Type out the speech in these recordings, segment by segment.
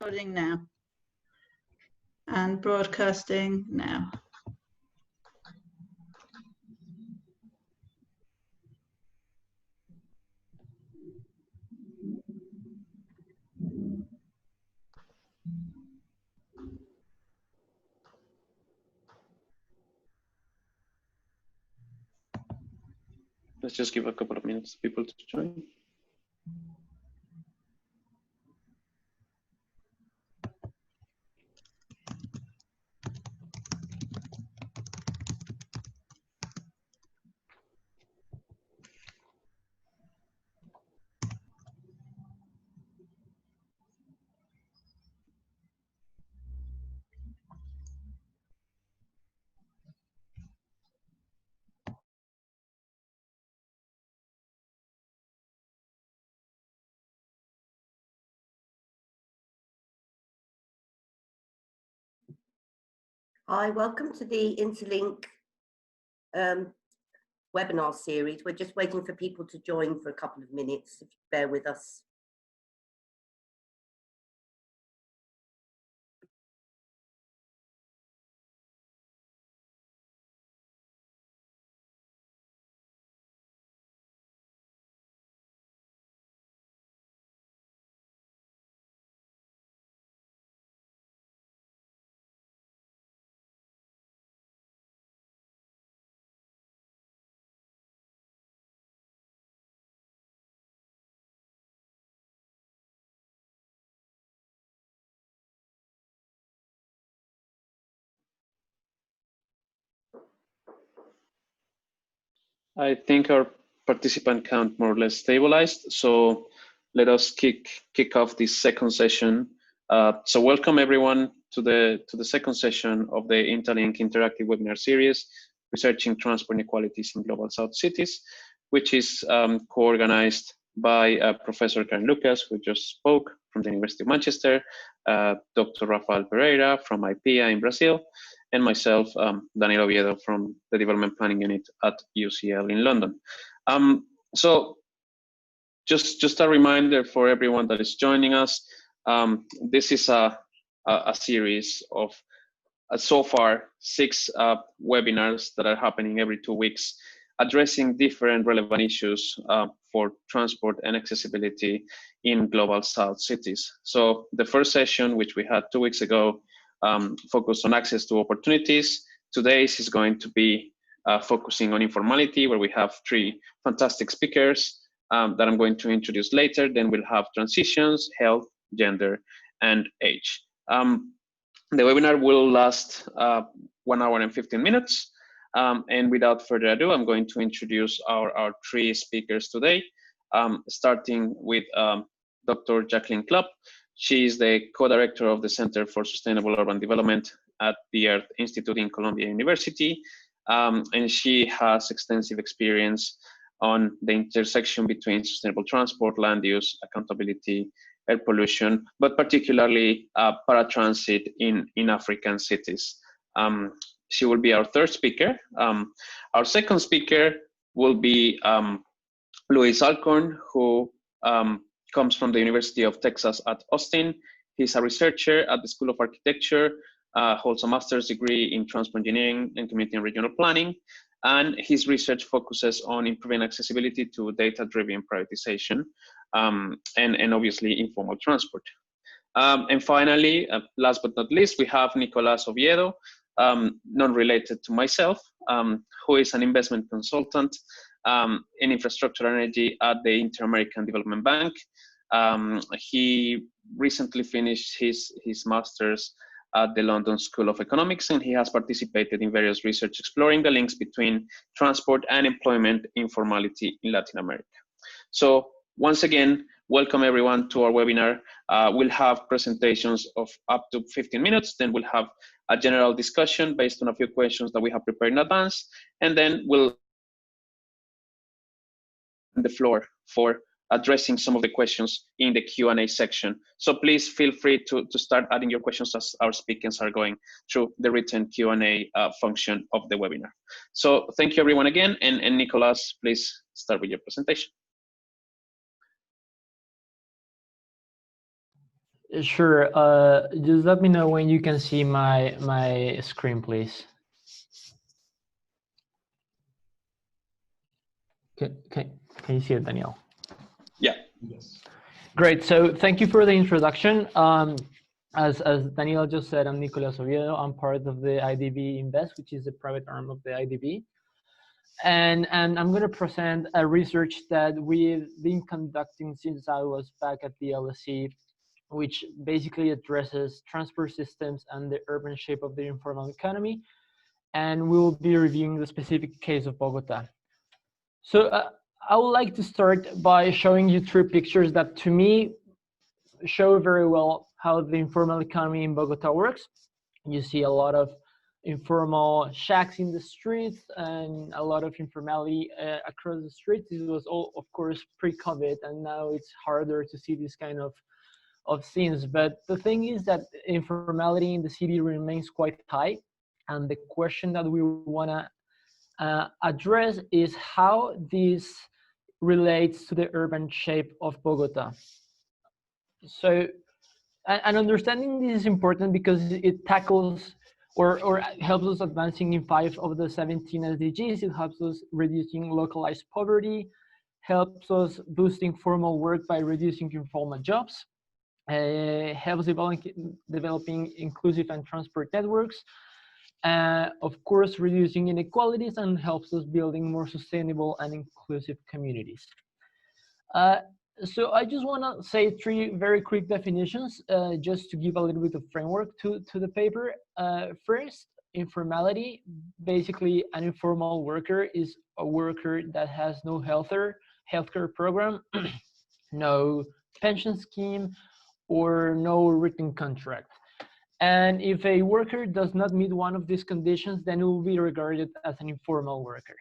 Recording now. And broadcasting now. Let's just give a couple of minutes for people to join. Hi, welcome to the INTALiNC webinar series. We're just waiting for people to join for a couple of minutes, if you bear with us. I think our participant count more or less stabilized. So let us kick off this second session. So welcome everyone to the second session of the INTALiNC interactive webinar series, Researching Transport Inequalities in Global South Cities, which is co-organized by Professor Karen Lucas, who just spoke from the University of Manchester, Dr. Rafael Pereira from IPEA in Brazil, and myself, Daniel Oviedo from the Development Planning Unit at UCL in London. So just a reminder for everyone that is joining us, this is a series of so far 6 webinars that are happening every 2 weeks, addressing different relevant issues for transport and accessibility in global south cities. So the first session, which we had 2 weeks ago, focused on access to opportunities. Today's is going to be focusing on informality, where we have 3 fantastic speakers that I'm going to introduce later. Then we'll have transitions, health, gender, and age. The webinar will last 1 hour and 15 minutes. And without further ado, I'm going to introduce our 3 speakers today, starting with Dr. Jacqueline Klopp. She is the co-director of the Center for Sustainable Urban Development at the Earth Institute in Columbia University. And she has extensive experience on the intersection between sustainable transport, land use, accountability, air pollution, but particularly paratransit in African cities. She will be our 3rd speaker. Our 2nd speaker will be Luis Alcorn, who comes from the University of Texas at Austin. He's a researcher at the School of Architecture, holds a master's degree in transport engineering and community and regional planning. And his research focuses on improving accessibility to data-driven prioritization and obviously informal transport. And finally, last but not least, we have Nicolas Oviedo, not related to myself, who is an investment consultant in infrastructure and energy at the Inter-American Development Bank. He recently finished his master's at the London School of Economics, and he has participated in various research exploring the links between transport and employment informality in Latin America. So once again, welcome everyone to our webinar. We'll have presentations of up to 15 minutes, then we'll have a general discussion based on a few questions that we have prepared in advance, and then we'll the floor for addressing some of the questions in the Q&A section. So please feel free to start adding your questions as our speakers are going through the written Q&A function of the webinar. So thank you everyone again, and Nicolas, please start with your presentation. Sure. Just let me know when you can see my screen, please. Can you see it, Daniel? Yeah. Yes. Great. So thank you for the introduction. As Daniel just said, I'm Nicolas Oviedo. I'm part of the IDB Invest, which is the private arm of the IDB. And I'm going to present a research that we've been conducting since I was back at the LSE, which basically addresses transport systems and the urban shape of the informal economy. And we'll be reviewing the specific case of Bogota. So I would like to start by showing you three pictures that to me show very well how the informal economy in Bogota works. You see a lot of informal shacks in the streets and a lot of informality across the streets. It was all, of course, pre-COVID, and now it's harder to see this kind of scenes. But the thing is that informality in the city remains quite high, and the question that we want to address is how this relates to the urban shape of Bogota. So, and understanding this is important because it tackles or helps us advancing in 5 of the 17 SDGs. It helps us reducing localized poverty, helps us boosting formal work by reducing informal jobs, helps developing inclusive and transport networks, of course, reducing inequalities, and helps us building more sustainable and inclusive communities. So I just want to say 3 very quick definitions, just to give a little bit of framework to the paper. First, informality. Basically, an informal worker is a worker that has no healthcare program, no pension scheme, or no written contract. And if a worker does not meet one of these conditions, then it will be regarded as an informal worker.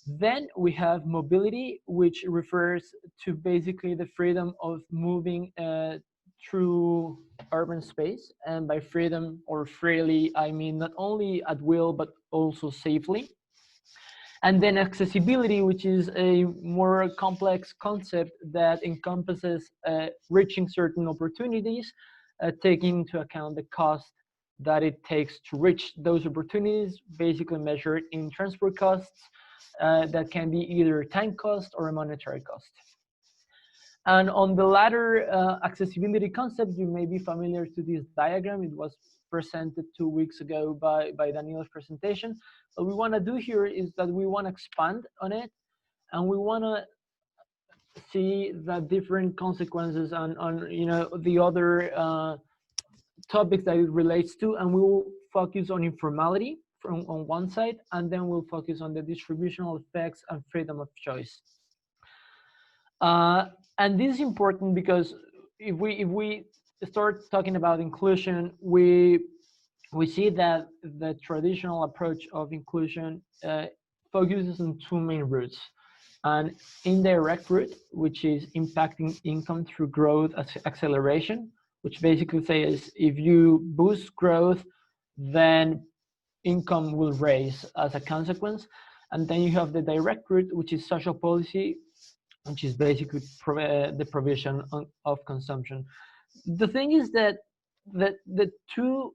Then we have mobility, which refers to basically the freedom of moving through urban space. And by freedom or freely, I mean not only at will, but also safely. And then accessibility, which is a more complex concept that encompasses reaching certain opportunities, taking into account the cost that it takes to reach those opportunities, basically measured in transport costs that can be either time cost or a monetary cost. And on the latter accessibility concept, you may be familiar to this diagram. It was presented 2 weeks ago by Daniel's presentation. What we want to do here is that we want to expand on it, and we want to see the different consequences on the other topics that it relates to, and we will focus on informality on one side, and then we'll focus on the distributional effects and freedom of choice. And this is important because if we start talking about inclusion, we see that the traditional approach of inclusion focuses on 2 main routes. An indirect route, which is impacting income through growth acceleration, which basically says if you boost growth, then income will raise as a consequence. And then you have the direct route, which is social policy, which is basically the provision of consumption. The thing is that the 2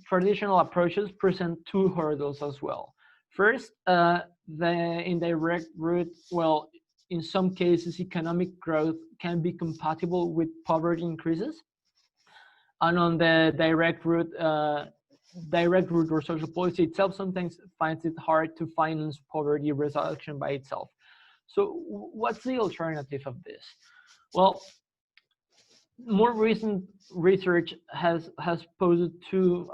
traditional approaches present 2 hurdles as well. First, the indirect route, well, in some cases, economic growth can be compatible with poverty increases. And on the direct route or social policy itself sometimes finds it hard to finance poverty reduction by itself. So what's the alternative of this? Well, more recent research has posed 2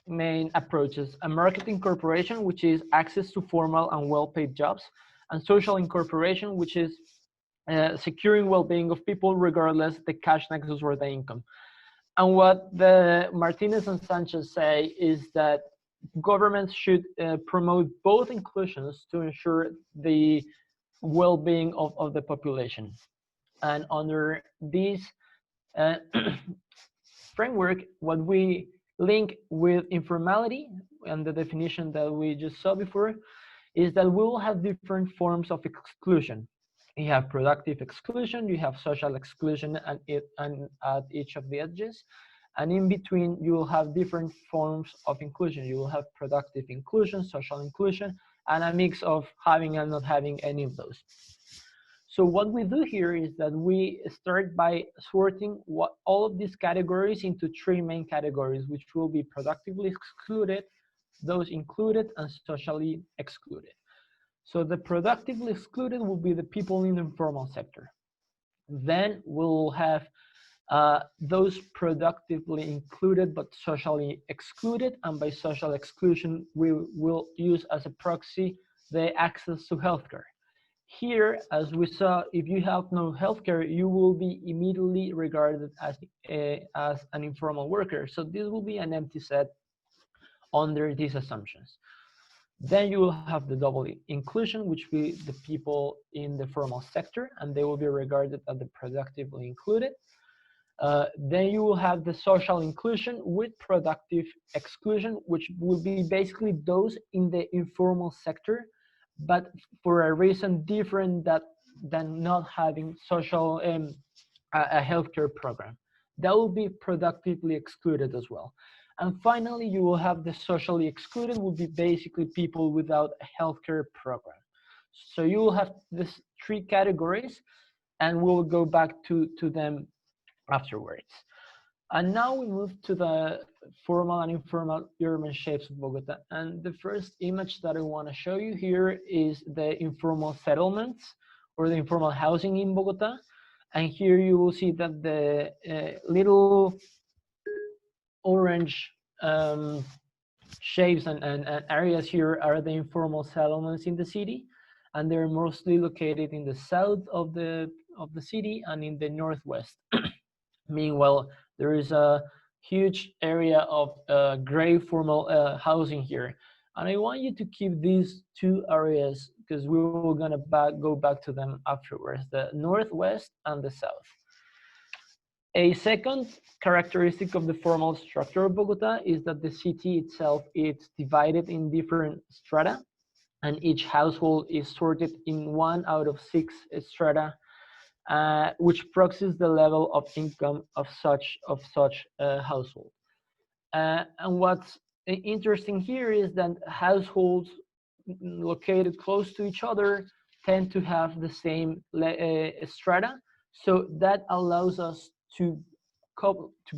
main approaches: a market incorporation, which is access to formal and well-paid jobs, and social incorporation, which is securing well-being of people regardless the cash nexus or the income. And what the Martinez and Sanchez say is that governments should promote both inclusions to ensure the well-being of the population. And under this framework, what we link with informality and the definition that we just saw before is that we will have different forms of exclusion. You have productive exclusion, you have social exclusion and at each of the edges. And in between, you will have different forms of inclusion. You will have productive inclusion, social inclusion, and a mix of having and not having any of those. So what we do here is that we start by sorting all of these categories into 3 main categories, which will be productively excluded, those included, and socially excluded. So the productively excluded will be the people in the informal sector. Then we'll have those productively included but socially excluded, and by social exclusion we will use as a proxy the access to healthcare. Here, as we saw, if you have no healthcare, you will be immediately regarded as an informal worker. So this will be an empty set under these assumptions. Then you will have the double inclusion, which will be the people in the formal sector, and they will be regarded as the productively included. Then you will have the social inclusion with productive exclusion, which will be basically those in the informal sector, but for a reason different than not having social a healthcare program. That will be productively excluded as well. And finally, you will have the socially excluded, will be basically people without a healthcare program. So you will have these 3 categories, and we'll go back to them afterwards. And now we move to the formal and informal urban shapes of Bogota. And the first image that I want to show you here is the informal settlements or the informal housing in Bogota. And here you will see that the little orange shapes and areas here are the informal settlements in the city, and they're mostly located in the south of the city and in the northwest. Meanwhile, there is a huge area of gray formal housing here, and I want you to keep these 2 areas because we will gonna go back to them afterwards: the northwest and the south. A second characteristic of the formal structure of Bogota is that the city itself is divided in different strata, and each household is sorted in 1 out of 6 strata, which proxies the level of income of such household. And what's interesting here is that households located close to each other tend to have the same strata, so that allows us to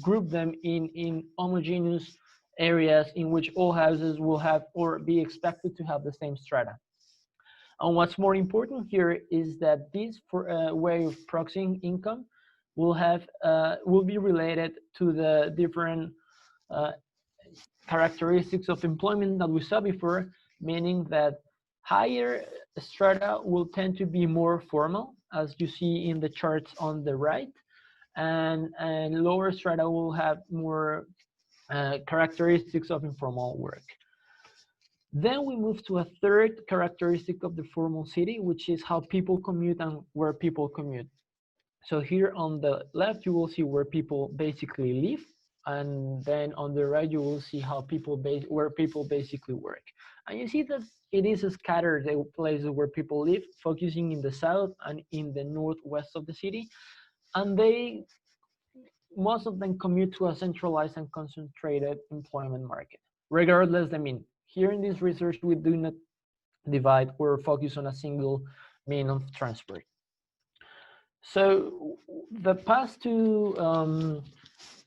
group them in homogeneous areas in which all houses will have or be expected to have the same strata. And what's more important here is that this way of proxying income will be related to the different characteristics of employment that we saw before, meaning that higher strata will tend to be more formal, as you see in the charts on the right, and lower strata will have more characteristics of informal work. Then we move to a third characteristic of the formal city, which is how people commute and where people commute. So here on the left, you will see where people basically live, and then on the right, you will see how where people basically work. And you see that it is scattered, the places where people live, focusing in the south and in the northwest of the city. And most of them commute to a centralized and concentrated employment market. Regardless, I mean, here in this research, we do not divide or focus on a single mean of transport. So the past 2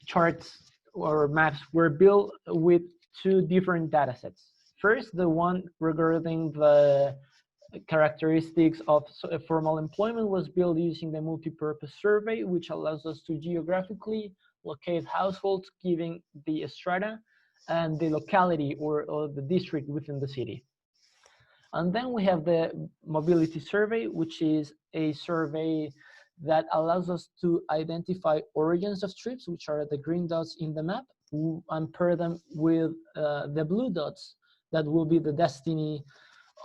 charts or maps were built with 2 different data sets. First, the one regarding the characteristics of formal employment was built using the multi-purpose survey, which allows us to geographically locate households, giving the strata and the locality or the district within the city. And then we have the mobility survey, which is a survey that allows us to identify origins of trips, which are the green dots in the map, and pair them with the blue dots that will be the destiny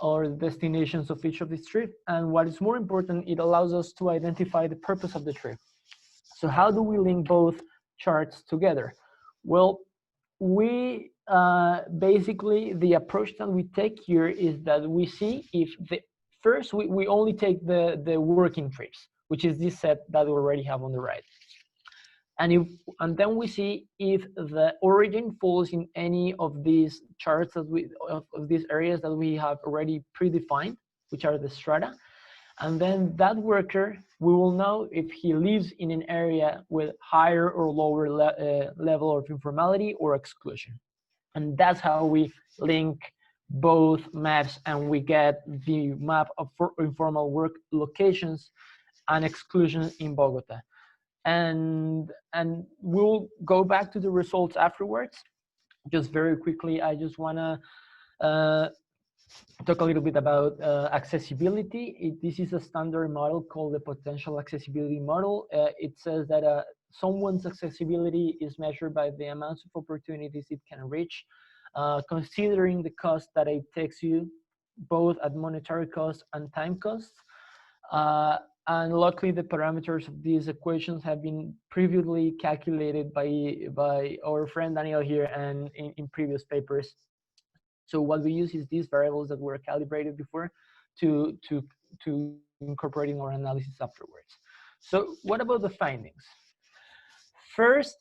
or destinations of each of these trips. And what is more important, it allows us to identify the purpose of the trip. So how do we link both charts together? Well, we basically, the approach that we take here is that we see if the first, we only take the working trips, which is this set that we already have on the right. And then we see if the origin falls in any of these charts that of these areas that we have already predefined, which are the strata. And then that worker, we will know if he lives in an area with higher or lower level of informality or exclusion. And that's how we link both maps, and we get the map of informal work locations and exclusion in Bogota. And we'll go back to the results afterwards. Just very quickly, I just want to talk a little bit about accessibility. This is a standard model called the potential accessibility model. It says that someone's accessibility is measured by the amounts of opportunities it can reach, considering the cost that it takes you, both at monetary cost and time costs. And luckily, the parameters of these equations have been previously calculated by our friend Daniel here and in previous papers. So what we use is these variables that were calibrated before to incorporate in our analysis afterwards. So what about the findings? First,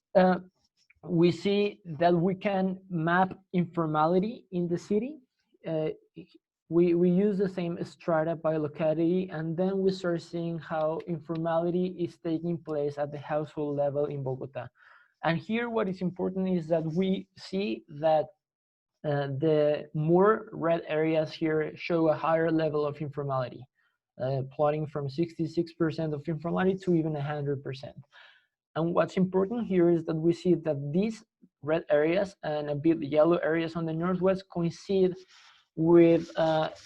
we see that we can map informality in the city. We use the same strata by locality, and then we start seeing how informality is taking place at the household level in Bogota. And here what is important is that we see that the more red areas here show a higher level of informality, plotting from 66% of informality to even 100%. And what's important here is that we see that these red areas and a bit yellow areas on the northwest coincide with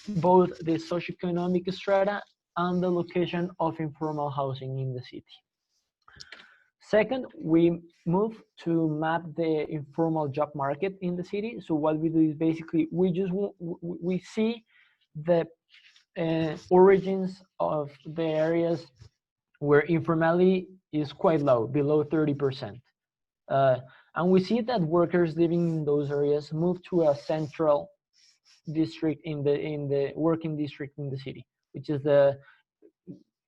both the socioeconomic strata and the location of informal housing in the city. Second, we move to map the informal job market in the city. So what we do is basically we see the origins of the areas where informality is quite low, below 30%. And we see that workers living in those areas move to a central district in the working district in the city, which is the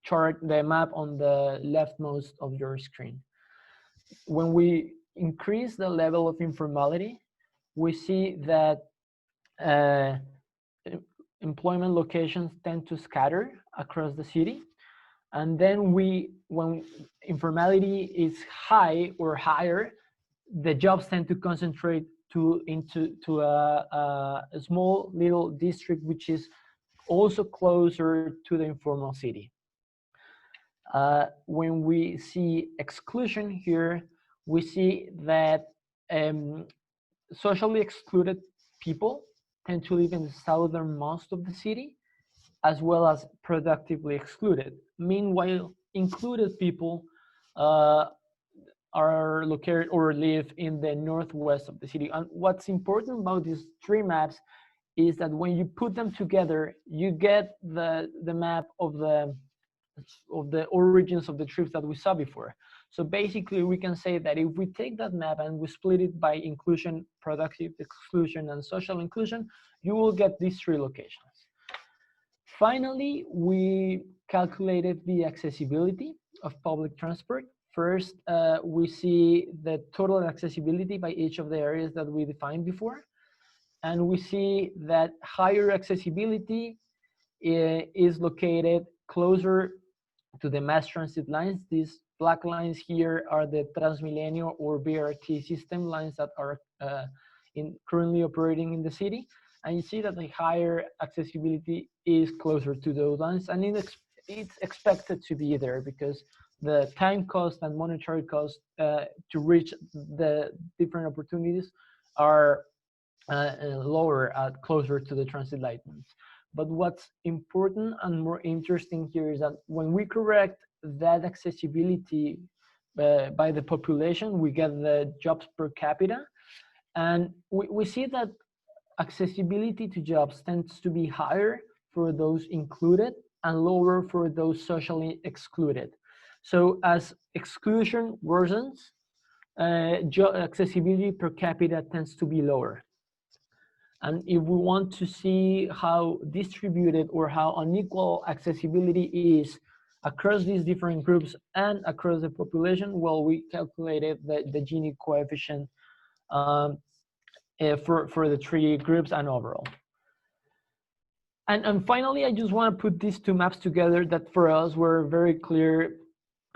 chart, the map on the leftmost of your screen. When we increase the level of informality, we see that employment locations tend to scatter across the city. And then when informality is high or higher, the jobs tend to concentrate into a small little district, which is also closer to the informal city. When we see exclusion here, we see that socially excluded people tend to live in the southernmost of the city, as well as productively excluded. Meanwhile, included people are located or live in the northwest of the city. And what's important about these three maps is that when you put them together, you get the map of the origins of the trips that we saw before. So basically, we can say that if we take that map and we split it by inclusion, productive exclusion, and social inclusion, you will get these three locations. Finally, we calculated the accessibility of public transport. First, we see the total accessibility by each of the areas that we defined before. And we see that higher accessibility is located closer to the mass transit lines. These black lines here are the Transmilenio or BRT system lines that are currently operating in the city. And you see that the higher accessibility is closer to those lines, and it's expected to be there because the time cost and monetary cost to reach the different opportunities are lower closer to the transit lines. But what's important and more interesting here is that when we correct that accessibility by the population, we get the jobs per capita. And we see that accessibility to jobs tends to be higher for those included and lower for those socially excluded. So as exclusion worsens, accessibility per capita tends to be lower. And if we want to see how distributed or how unequal accessibility is across these different groups and across the population, well, we calculated the Gini coefficient for the three groups and overall. And finally, I just want to put these two maps together that for us were very clear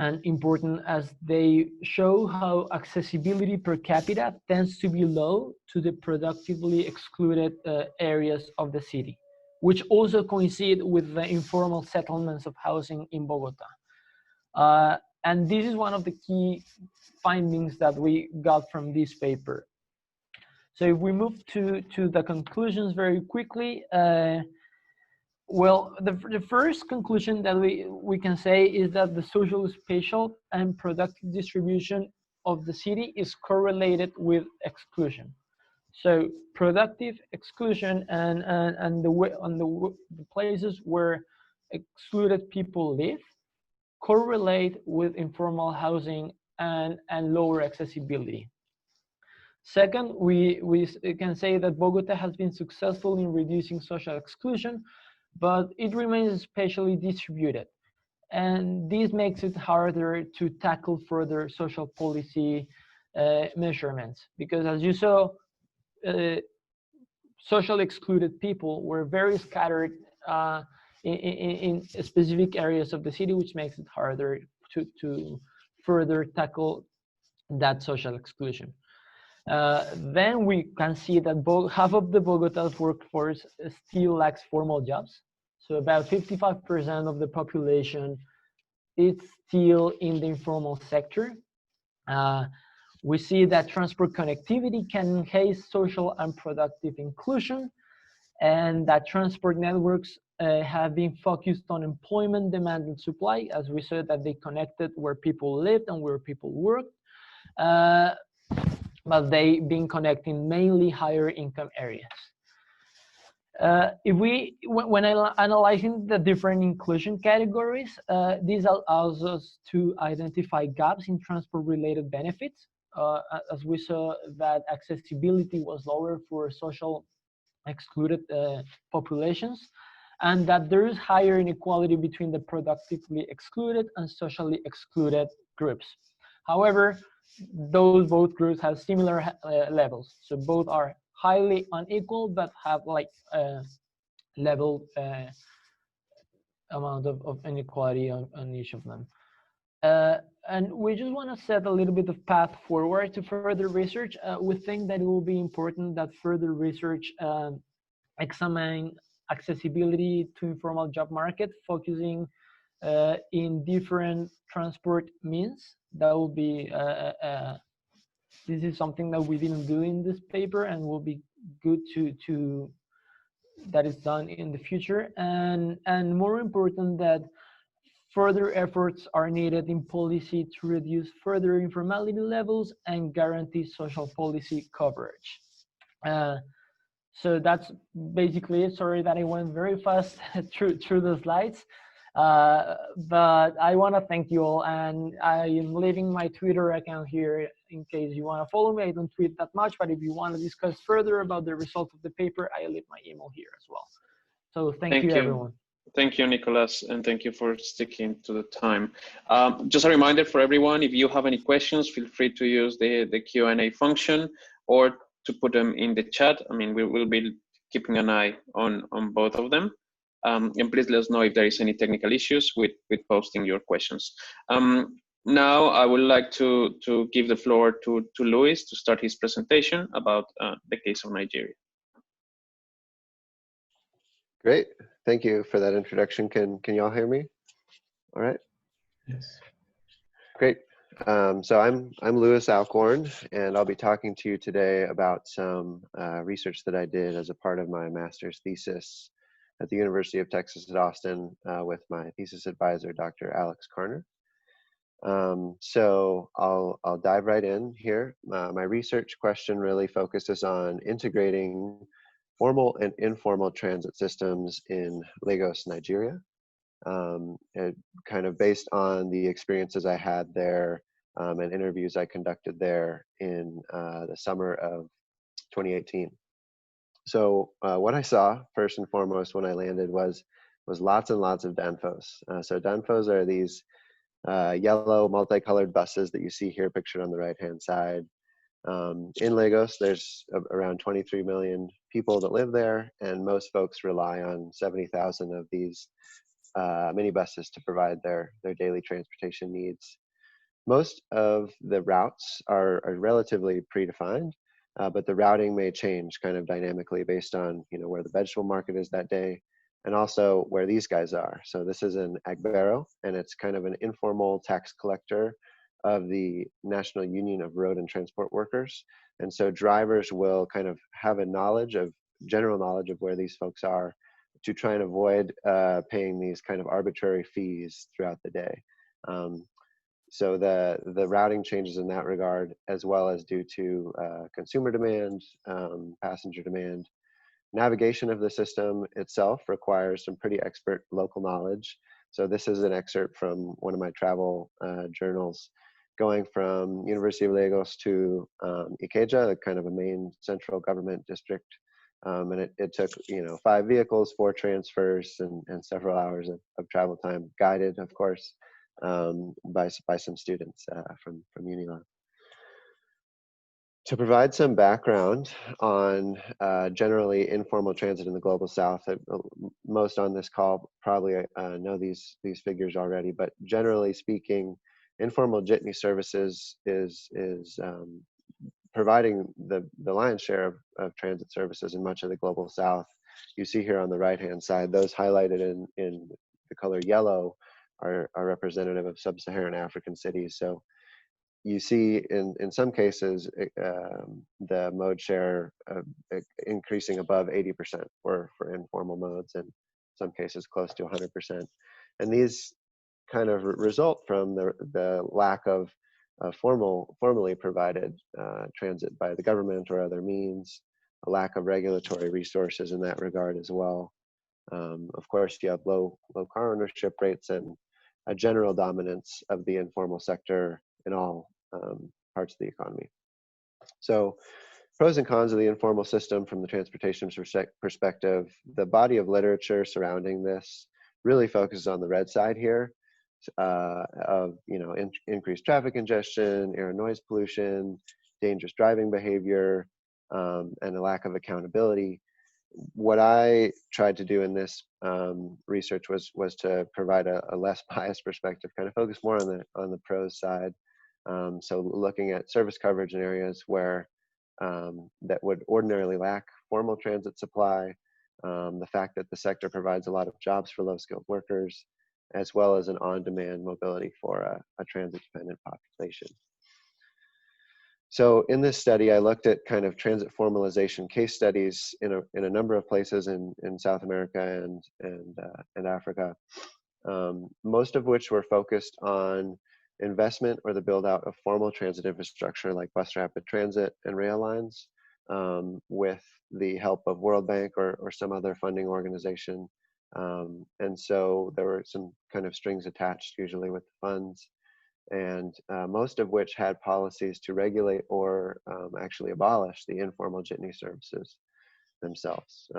and important, as they show how accessibility per capita tends to be low to the productively excluded areas of the city, which also coincide with the informal settlements of housing in Bogota. And this is one of the key findings that we got from this paper. So if we move to the conclusions very quickly, well, the first conclusion that we can say is that the social, spatial, and productive distribution of the city is correlated with exclusion. So productive exclusion and the places where excluded people live correlate with informal housing and lower accessibility. Second, we can say that Bogota has been successful in reducing social exclusion, but it remains spatially distributed. And this makes it harder to tackle further social policy measurements, because as you saw, social excluded people were very scattered in specific areas of the city, which makes it harder to further tackle that social exclusion. Then we can see that half of the Bogota's workforce still lacks formal jobs. So about 55% of the population is still in the informal sector. We see that transport connectivity can enhance social and productive inclusion, and that transport networks have been focused on employment, demand, and supply, as we said that they connected where people lived and where people worked. But they've been connecting mainly higher income areas. When analyzing the different inclusion categories, this allows us to identify gaps in transport-related benefits, as we saw that accessibility was lower for social excluded populations, and that there is higher inequality between the productively excluded and socially excluded groups. However, those both groups have similar levels, so both are highly unequal but have like level amount of inequality on each of them. And we just want to set a little bit of path forward to further research. We think that it will be important that further research examine accessibility to informal job market, focusing in different transport means. That will be this is something that we didn't do in this paper, and will be good to that is done in the future. And more important, that further efforts are needed in policy to reduce further informality levels and guarantee social policy coverage. So that's basically it. Sorry that I went very fast through the slides. But I want to thank you all, and I am leaving my Twitter account here in case you want to follow me. I don't tweet that much, but if you want to discuss further about the result of the paper, I leave my email here as well. So thank you, everyone. Thank you, Nicolas, and thank you for sticking to the time. Just a reminder for everyone, if you have any questions, feel free to use the Q&A function or to put them in the chat. I mean, we will be keeping an eye on both of them. And please let us know if there is any technical issues with posting your questions. Now, I would like to give the floor to Luis to start his presentation about the case of Nigeria. Great, thank you for that introduction. Can you all hear me? All right. Yes. Great. So I'm Luis Alcorn, and I'll be talking to you today about some research that I did as a part of my master's thesis at the University of Texas at Austin with my thesis advisor, Dr. Alex Karner. So I'll dive right in here. My research question really focuses on integrating formal and informal transit systems in Lagos, Nigeria. Kind of based on the experiences I had there and interviews I conducted there in the summer of 2018. So what I saw first and foremost when I landed was lots and lots of danfos. So danfos are these yellow multicolored buses that you see here pictured on the right-hand side. In Lagos, there's around 23 million people that live there, and most folks rely on 70,000 of these minibuses to provide their daily transportation needs. Most of the routes are relatively predefined, but the routing may change kind of dynamically based on where the vegetable market is that day, and also where these guys are. So this is an agbero, and it's kind of an informal tax collector of the National Union of Road and Transport Workers. And so drivers will kind of have a general knowledge of where these folks are to try and avoid paying these kind of arbitrary fees throughout the day. So the routing changes in that regard, as well as due to consumer demand, passenger demand. Navigation of the system itself requires some pretty expert local knowledge. So this is an excerpt from one of my travel journals, going from University of Lagos to Ikeja, kind of a main central government district. And it took 5 vehicles, 4 transfers, and several hours of travel time, guided, of course, by some students from UNILA. To provide some background on generally informal transit in the global south, most on this call probably know these figures already, but generally speaking, informal jitney services is providing the lion's share of transit services in much of the global south. You see here on the right-hand side, those highlighted in the color yellow are representative of sub-Saharan African cities. So you see in some cases the mode share increasing above 80% for informal modes, and some cases close to 100%. And these kind of result from the lack of formally provided transit by the government or other means, a lack of regulatory resources in that regard as well. Of course, you have low car ownership rates and a general dominance of the informal sector in all parts of the economy. So pros and cons of the informal system from the transportation perspective, the body of literature surrounding this really focuses on the red side here of increased traffic congestion, air and noise pollution, dangerous driving behavior, and a lack of accountability. What I tried to do in this research was to provide a less biased perspective, kind of focus more on the pros side. So looking at service coverage in areas where that would ordinarily lack formal transit supply, the fact that the sector provides a lot of jobs for low-skilled workers, as well as an on-demand mobility for a transit-dependent population. So in this study, I looked at kind of transit formalization case studies in a number of places in South America and Africa, most of which were focused on investment or the build out of formal transit infrastructure like bus rapid transit and rail lines, with the help of World Bank or some other funding organization. And so there were some kind of strings attached usually with the funds, and most of which had policies to regulate or actually abolish the informal jitney services themselves,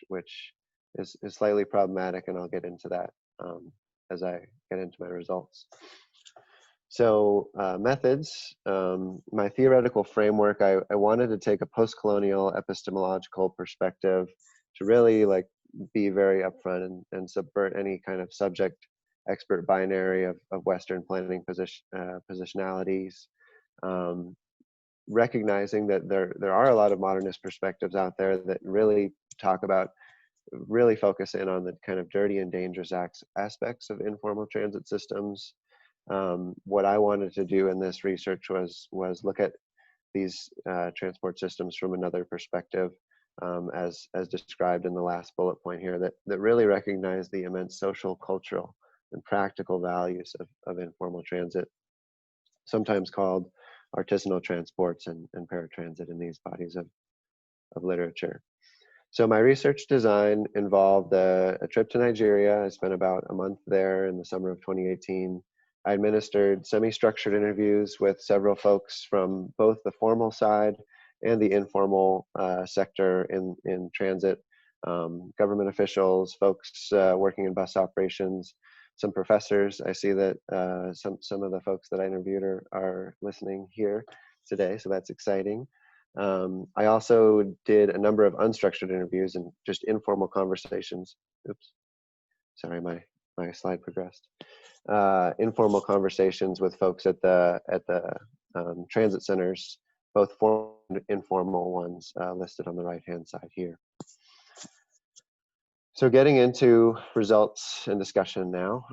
which is slightly problematic, and I'll get into that as I get into my results. So methods, my theoretical framework, I wanted to take a post-colonial epistemological perspective to really be very upfront and subvert any kind of subject expert binary of Western planning positionalities, recognizing that there are a lot of modernist perspectives out there that really focus in on the kind of dirty and dangerous aspects of informal transit systems. What I wanted to do in this research was look at these transport systems from another perspective, as described in the last bullet point here, that really recognize the immense social, cultural, and practical values of informal transit, sometimes called artisanal transports and paratransit in these bodies of literature. So my research design involved a trip to Nigeria. I spent about a month there in the summer of 2018. I administered semi-structured interviews with several folks from both the formal side and the informal sector in transit, government officials, folks working in bus operations, some professors. I see that some of the folks that I interviewed are listening here today, so that's exciting. I also did a number of unstructured interviews and just informal conversations. Oops, sorry, my slide progressed. Informal conversations with folks at the transit centers, both formal and informal ones listed on the right-hand side here. So getting into results and discussion now.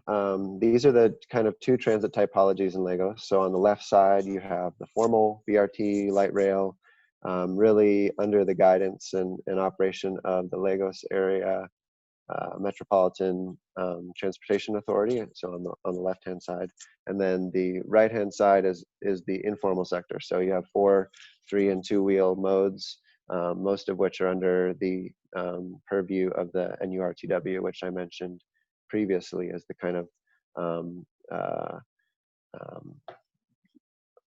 These are the kind of two transit typologies in Lagos. So on the left side, you have the formal BRT, light rail, really under the guidance and operation of the Lagos area Metropolitan Transportation Authority. So on the left-hand side, and then the right-hand side is the informal sector. So you have 4, 3, and 2-wheel modes, most of which are under the purview of the NURTW, which I mentioned previously as the kind of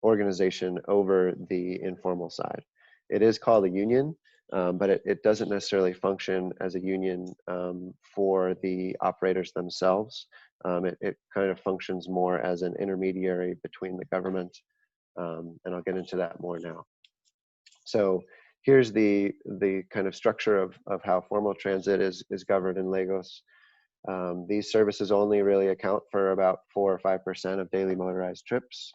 organization over the informal side. It is called a union, but it doesn't necessarily function as a union for the operators themselves. It kind of functions more as an intermediary between the government, and I'll get into that more now. So here's the kind of structure of how formal transit is governed in Lagos. These services only really account for about 4 or 5% of daily motorized trips.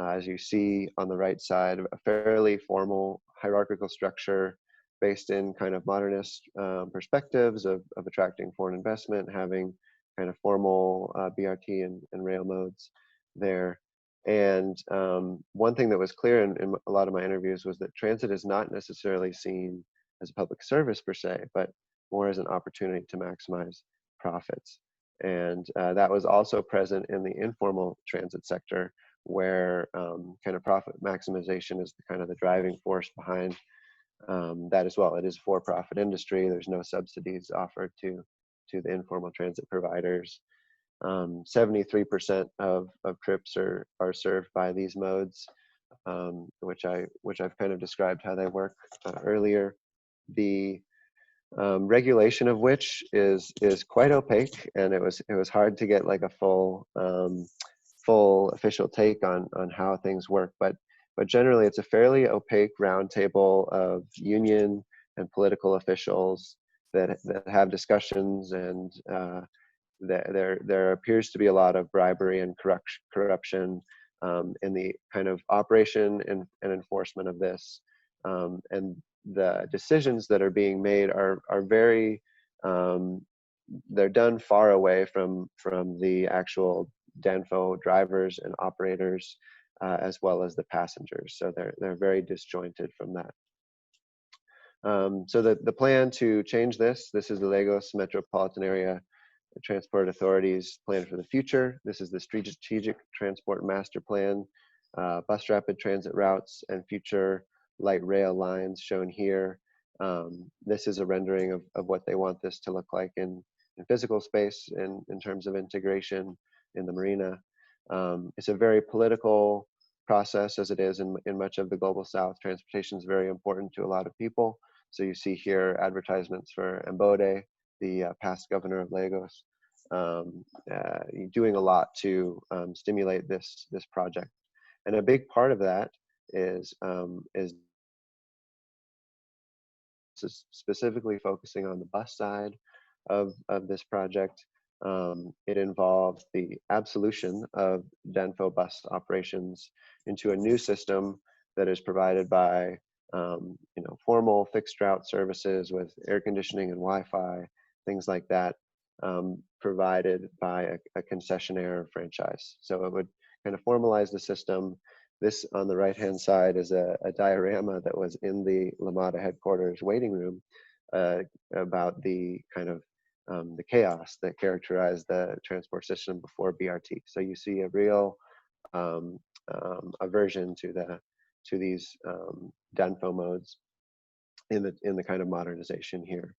As you see on the right side, a fairly formal hierarchical structure based in kind of modernist perspectives of attracting foreign investment, having kind of formal BRT and rail modes there. And one thing that was clear in a lot of my interviews was that transit is not necessarily seen as a public service per se, but more as an opportunity to maximize profits. And that was also present in the informal transit sector, where kind of profit maximization is the kind of the driving force behind that as well. It is a for-profit industry. There's no subsidies offered to the informal transit providers. 73% of trips are served by these modes, which I've kind of described how they work earlier. The regulation of which is quite opaque, and it was hard to get like a full official take on how things work, but generally it's a fairly opaque roundtable of union and political officials that have discussions, and there appears to be a lot of bribery and corruption in the kind of operation and enforcement of this, and the decisions that are being made are very they're done far away from the actual DANFO drivers and operators, as well as the passengers. So they're very disjointed from that. So the plan to change this is the Lagos Metropolitan Area Transport Authority's plan for the future. This is the Strategic Transport Master Plan, bus rapid transit routes and future light rail lines shown here. This is a rendering of what they want this to look like in physical space in terms of integration in the marina. It's a very political process, as it is in much of the global south. Transportation is very important to a lot of people. So you see here advertisements for Mbode, the past governor of Lagos, doing a lot to stimulate this project. And a big part of that is specifically focusing on the bus side of this project. It involved the absolution of DANFO bus operations into a new system that is provided by formal fixed route services with air conditioning and Wi-Fi, things like that, provided by a concessionaire franchise. So it would kind of formalize the system. This on the right-hand side is a diorama that was in the LAMADA headquarters waiting room about the kind of the chaos that characterized the transport system before BRT. So you see a real aversion to these DANFO modes in the kind of modernization here.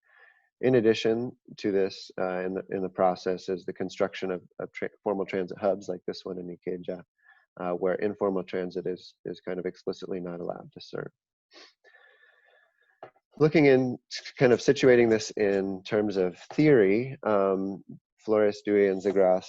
In addition to this, in the process is the construction of formal transit hubs like this one in Ikeja, where informal transit is kind of explicitly not allowed to serve. looking in, kind of situating this in terms of theory, Flores, Dewey, and Zegras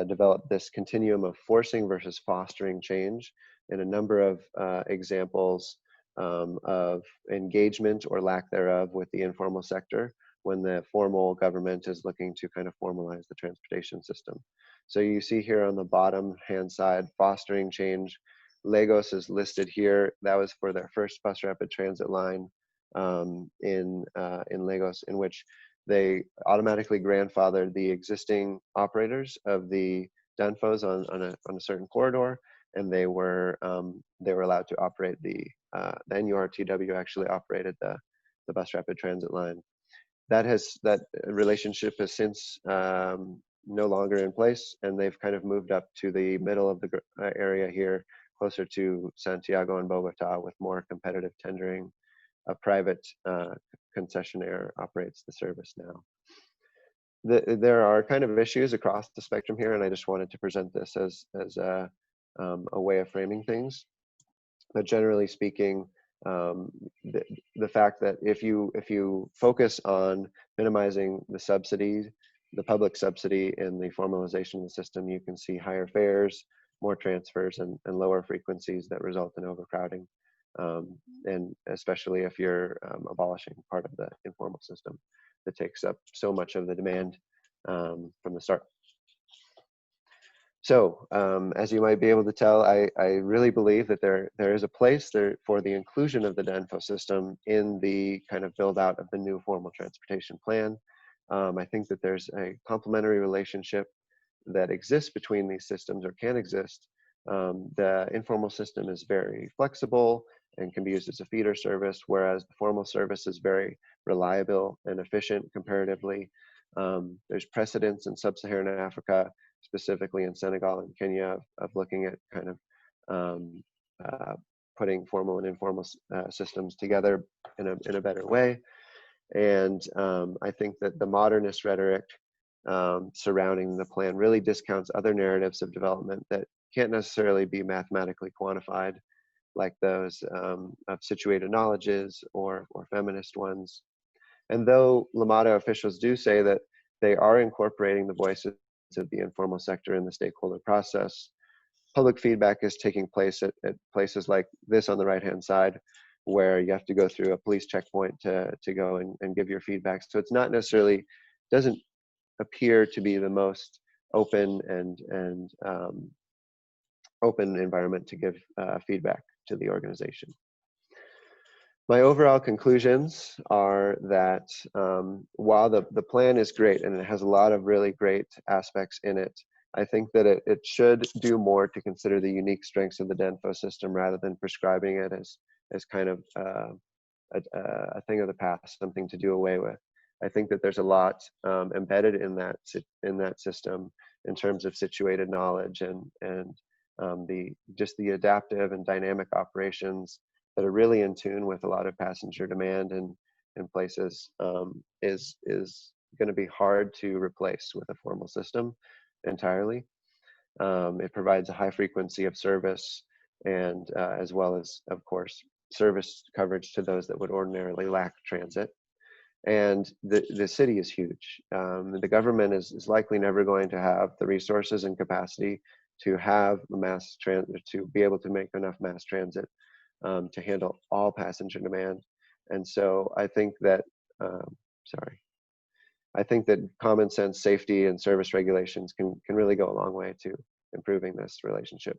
developed this continuum of forcing versus fostering change in a number of examples of engagement or lack thereof with the informal sector when the formal government is looking to kind of formalize the transportation system. So you see here on the bottom hand side, fostering change. Lagos is listed here. That was for their first bus rapid transit line in Lagos, in which they automatically grandfathered the existing operators of the DENFOs on a certain corridor, and they were allowed to operate the NURTW actually operated the bus rapid transit line. That relationship has since no longer in place, and they've kind of moved up to the middle of the area here, closer to Santiago and Bogota, with more competitive tendering. A private concessionaire operates the service now. There are kind of issues across the spectrum here, and I just wanted to present this as a way of framing things. But generally speaking, the fact that if you focus on minimizing the subsidy, the public subsidy in the formalization of the system, you can see higher fares, more transfers, and lower frequencies that result in overcrowding. And especially if you're abolishing part of the informal system that takes up so much of the demand from the start. So as you might be able to tell, I really believe that there is a place there for the inclusion of the DENFO system in the kind of build out of the new formal transportation plan. I think that there's a complementary relationship that exists between these systems, or can exist. The informal system is very flexible and can be used as a feeder service, whereas the formal service is very reliable and efficient comparatively. There's precedents in sub-Saharan Africa, specifically in Senegal and Kenya, of looking at kind of putting formal and informal systems together in a better way. And I think that the modernist rhetoric surrounding the plan really discounts other narratives of development that can't necessarily be mathematically quantified, like those of situated knowledges or feminist ones. And though LMATA officials do say that they are incorporating the voices of the informal sector in the stakeholder process, public feedback is taking place at places like this on the right-hand side, where you have to go through a police checkpoint to go and give your feedback. So it's not necessarily, doesn't appear to be the most open and open environment to give feedback to the organization. My overall conclusions are that while the plan is great and it has a lot of really great aspects in it, I think that it should do more to consider the unique strengths of the DENFO system rather than prescribing it as kind of a thing of the past, something to do away with. I think that there's a lot embedded in that system in terms of situated knowledge and the adaptive and dynamic operations that are really in tune with a lot of passenger demand in places is going to be hard to replace with a formal system entirely. It provides a high frequency of service and as well as, of course, service coverage to those that would ordinarily lack transit. And the city is huge. The government is likely never going to have the resources and capacity to have mass transit, to be able to make enough mass transit to handle all passenger demand. And so I think that, I think that common sense safety and service regulations can really go a long way to improving this relationship.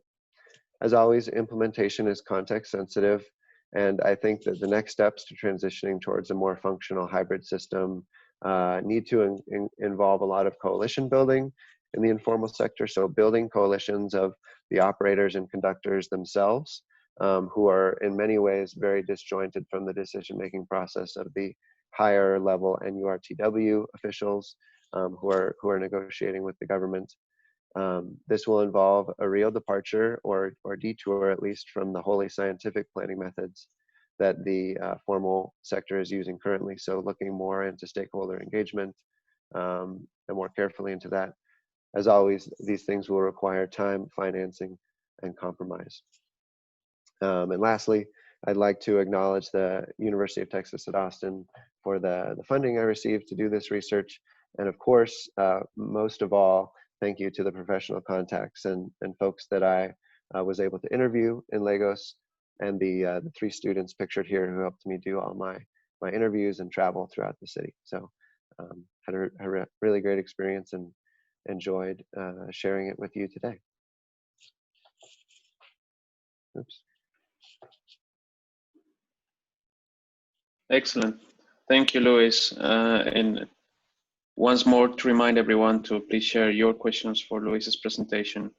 As always, implementation is context sensitive. And I think that the next steps to transitioning towards a more functional hybrid system need to involve a lot of coalition building in the informal sector. So building coalitions of the operators and conductors themselves, who are in many ways very disjointed from the decision-making process of the higher level NURTW officials who are negotiating with the government. This will involve a real departure or detour, at least, from the wholly scientific planning methods that the formal sector is using currently. So looking more into stakeholder engagement and more carefully into that. As always, these things will require time, financing, and compromise. And lastly, I'd like to acknowledge the University of Texas at Austin for the funding I received to do this research. And of course, most of all, thank you to the professional contacts and folks that I was able to interview in Lagos, and the 3 students pictured here who helped me do all my interviews and travel throughout the city. So had a really great experience and enjoyed sharing it with you today. Oops. Excellent. Thank you, Luis. And once more, to remind everyone to please share your questions for Luis's presentation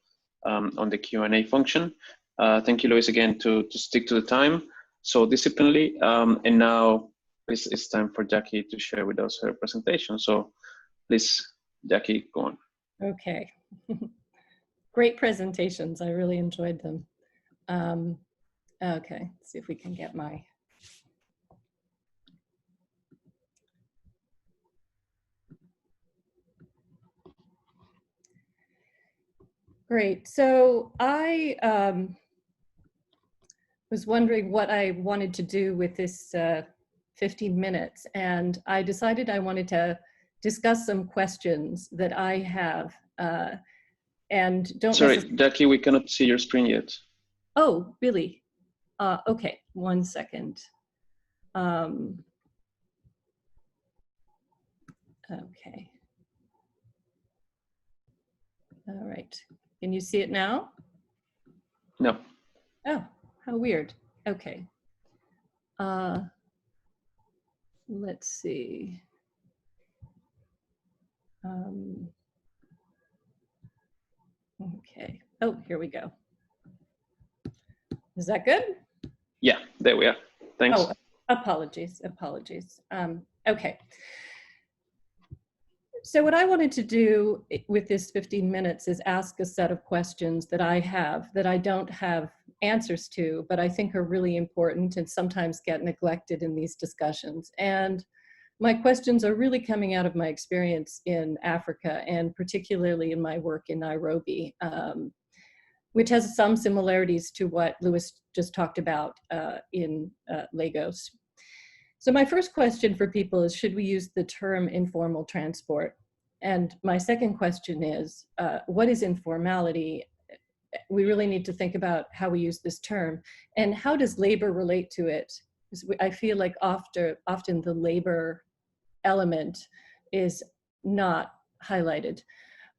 on the Q&A function. Thank you, Luis, again, to stick to the time so disciplinedly. And now it's time for Jackie to share with us her presentation. So please, Jackie, go on. Okay. Great presentations. I really enjoyed them. Okay, let's see if we can get my... Great. So I was wondering what I wanted to do with this 15 minutes, and I decided I wanted to discuss some questions that I have and don't... Sorry, Jackie, we cannot see your screen yet. Oh, really? Okay, 1 second. Okay. All right. Can you see it now? No. Oh, how weird. Okay. Let's see. Okay. Oh, here we go. Is that good? Yeah, there we are. Thanks. Oh, apologies. Okay. So what I wanted to do with this 15 minutes is ask a set of questions that I have that I don't have answers to, but I think are really important and sometimes get neglected in these discussions. And my questions are really coming out of my experience in Africa, and particularly in my work in Nairobi, which has some similarities to what Luis just talked about in Lagos. So my first question for people is, should we use the term informal transport? And my second question is, what is informality? We really need to think about how we use this term, and how does labor relate to it? Because I feel like often the labor element is not highlighted.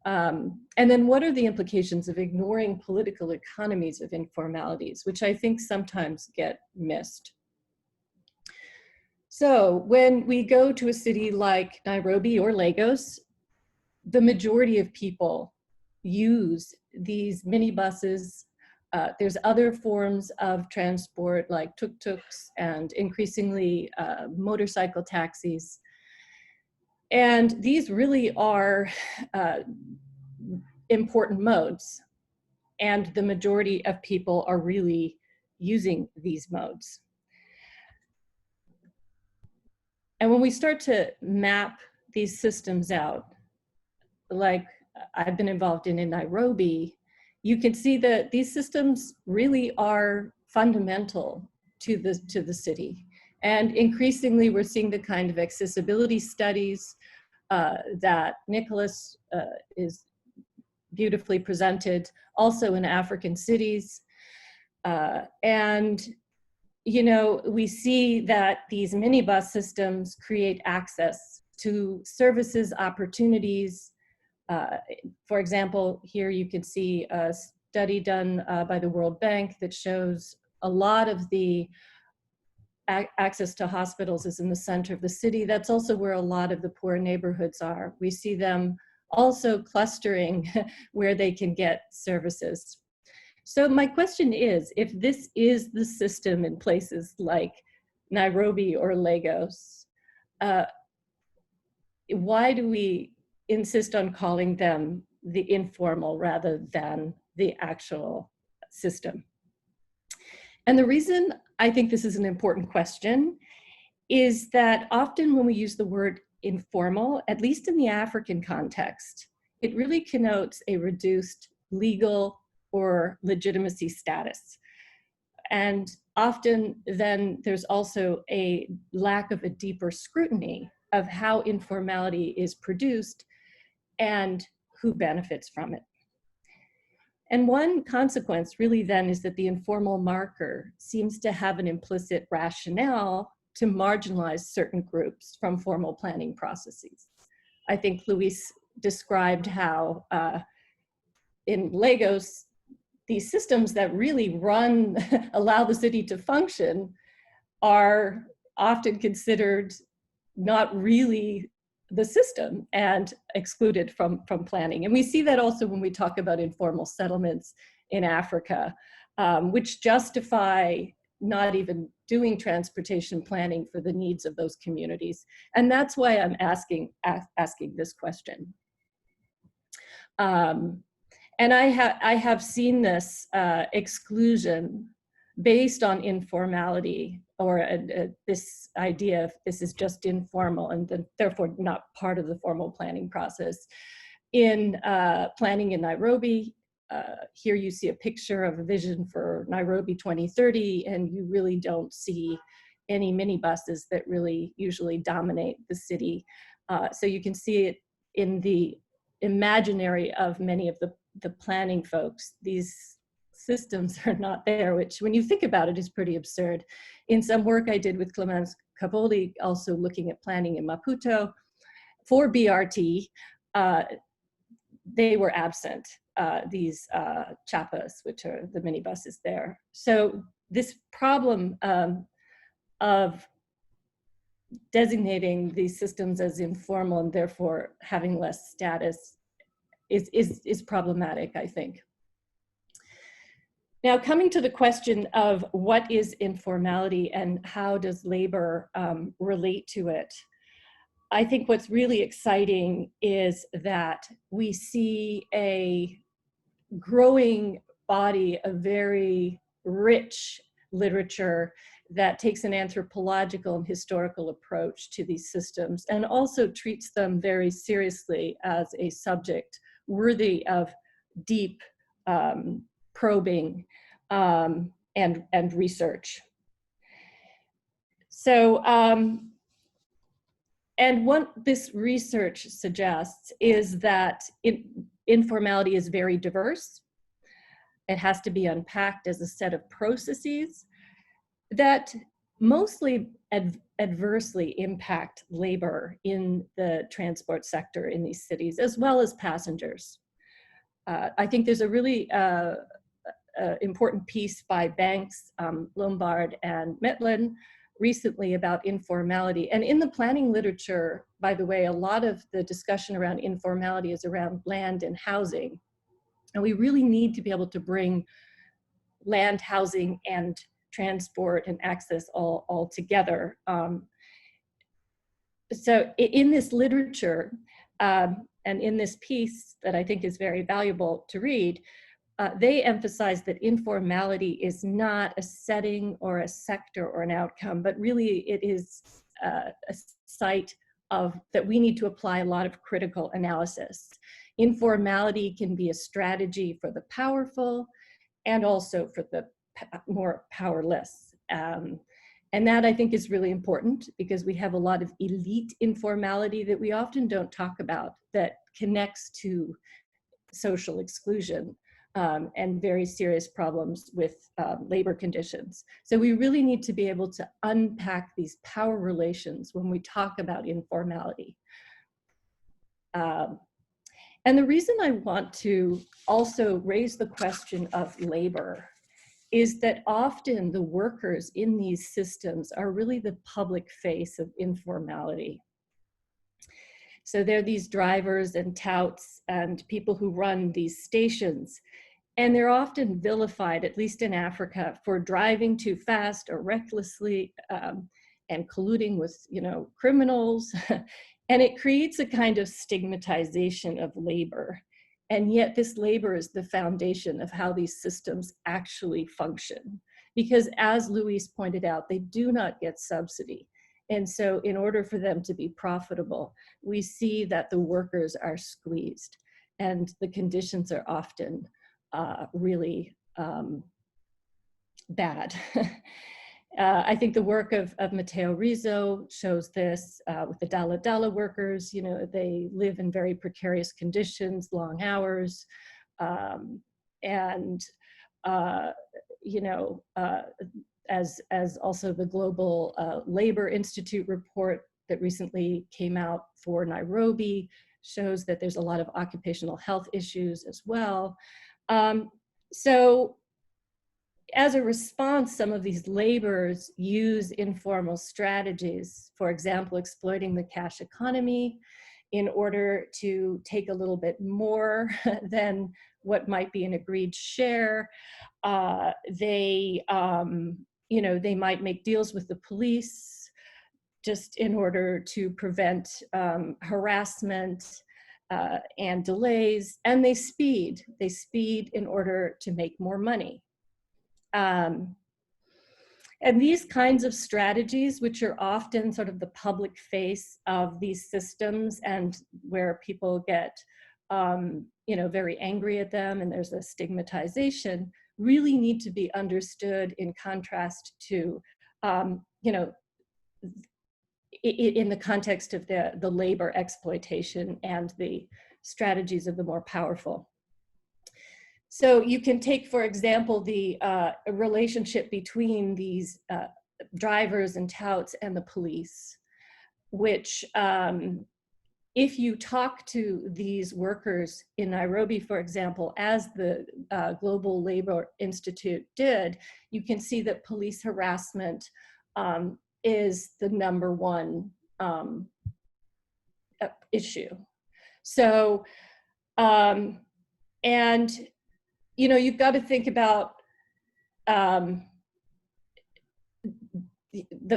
And then what are the implications of ignoring political economies of informalities, which I think sometimes get missed? So when we go to a city like Nairobi or Lagos, the majority of people use these minibuses. There's other forms of transport like tuk-tuks and increasingly motorcycle taxis. And these really are important modes. And the majority of people are really using these modes. And when we start to map these systems out, like I've been involved in Nairobi, you can see that these systems really are fundamental to the city. And increasingly, we're seeing the kind of accessibility studies that Nicolas is beautifully presented, also in African cities. And you know, we see that these minibus systems create access to services, opportunities. For example, here you can see a study done by the World Bank that shows a lot of the access to hospitals is in the center of the city. That's also where a lot of the poor neighborhoods are. We see them also clustering where they can get services. So my question is, if this is the system in places like Nairobi or Lagos, why do we insist on calling them the informal rather than the actual system? And the reason I think this is an important question is that often when we use the word informal, at least in the African context, it really connotes a reduced legal or legitimacy status. And often then there's also a lack of a deeper scrutiny of how informality is produced and who benefits from it. And one consequence really then is that the informal marker seems to have an implicit rationale to marginalize certain groups from formal planning processes. I think Luis described how in Lagos, these systems that really run, allow the city to function, are often considered not really the system and excluded from planning. And we see that also when we talk about informal settlements in Africa, which justify not even doing transportation planning for the needs of those communities. And that's why I'm asking this question. And I have seen this exclusion based on informality, or this idea of this is just informal and then therefore not part of the formal planning process. In planning in Nairobi, here you see a picture of a vision for Nairobi 2030, and you really don't see any minibuses that really usually dominate the city. So you can see it in the imaginary of many of the planning folks. These systems are not there, which when you think about it is pretty absurd. In some work I did with Clemens Capoldi, also looking at planning in Maputo for BRT, they were absent, these chapas, which are the minibuses there. So this problem of designating these systems as informal and therefore having less status is problematic, I think. Now, coming to the question of what is informality and how does labor relate to it, I think what's really exciting is that we see a growing body of very rich literature that takes an anthropological and historical approach to these systems and also treats them very seriously as a subject worthy of deep probing and research. So, and what this research suggests is that informality is very diverse. It has to be unpacked as a set of processes that mostly adversely impact labor in the transport sector in these cities, as well as passengers. I think there's a really important piece by Banks, Lombard, and Metlin recently about informality. And in the planning literature, by the way, a lot of the discussion around informality is around land and housing. And we really need to be able to bring land, housing, and transport and access all together. So in this literature, and in this piece that I think is very valuable to read, they emphasize that informality is not a setting or a sector or an outcome, but really it is a site of that we need to apply a lot of critical analysis. Informality can be a strategy for the powerful and also for the more powerless. And that I think is really important because we have a lot of elite informality that we often don't talk about that connects to social exclusion and very serious problems with labor conditions. So we really need to be able to unpack these power relations when we talk about informality. And the reason I want to also raise the question of labor is that often the workers in these systems are really the public face of informality. So they're these drivers and touts and people who run these stations, and they're often vilified, at least in Africa, for driving too fast or recklessly and colluding with, criminals. And it creates a kind of stigmatization of labor. And yet this labor is the foundation of how these systems actually function. Because as Luis pointed out, they do not get subsidy. And so in order for them to be profitable, we see that the workers are squeezed and the conditions are often really bad. I think the work of Matteo Rizzo shows this with the Dalla workers. You know, they live in very precarious conditions, long hours, and you know, as also the Global Labor Institute report that recently came out for Nairobi shows that there's a lot of occupational health issues as well. So as a response, some of these laborers use informal strategies, for example, exploiting the cash economy in order to take a little bit more than what might be an agreed share. You know, they might make deals with the police just in order to prevent harassment and delays, and they speed in order to make more money. And these kinds of strategies, which are often sort of the public face of these systems and where people get, you know, very angry at them and there's a stigmatization, really need to be understood in contrast to, you know, in the context of the labor exploitation and the strategies of the more powerful. So you can take, for example, the relationship between these drivers and touts and the police, which if you talk to these workers in Nairobi, for example, as the Global Labor Institute did, you can see that police harassment is the #1 issue. So, and you know, you've got to think about the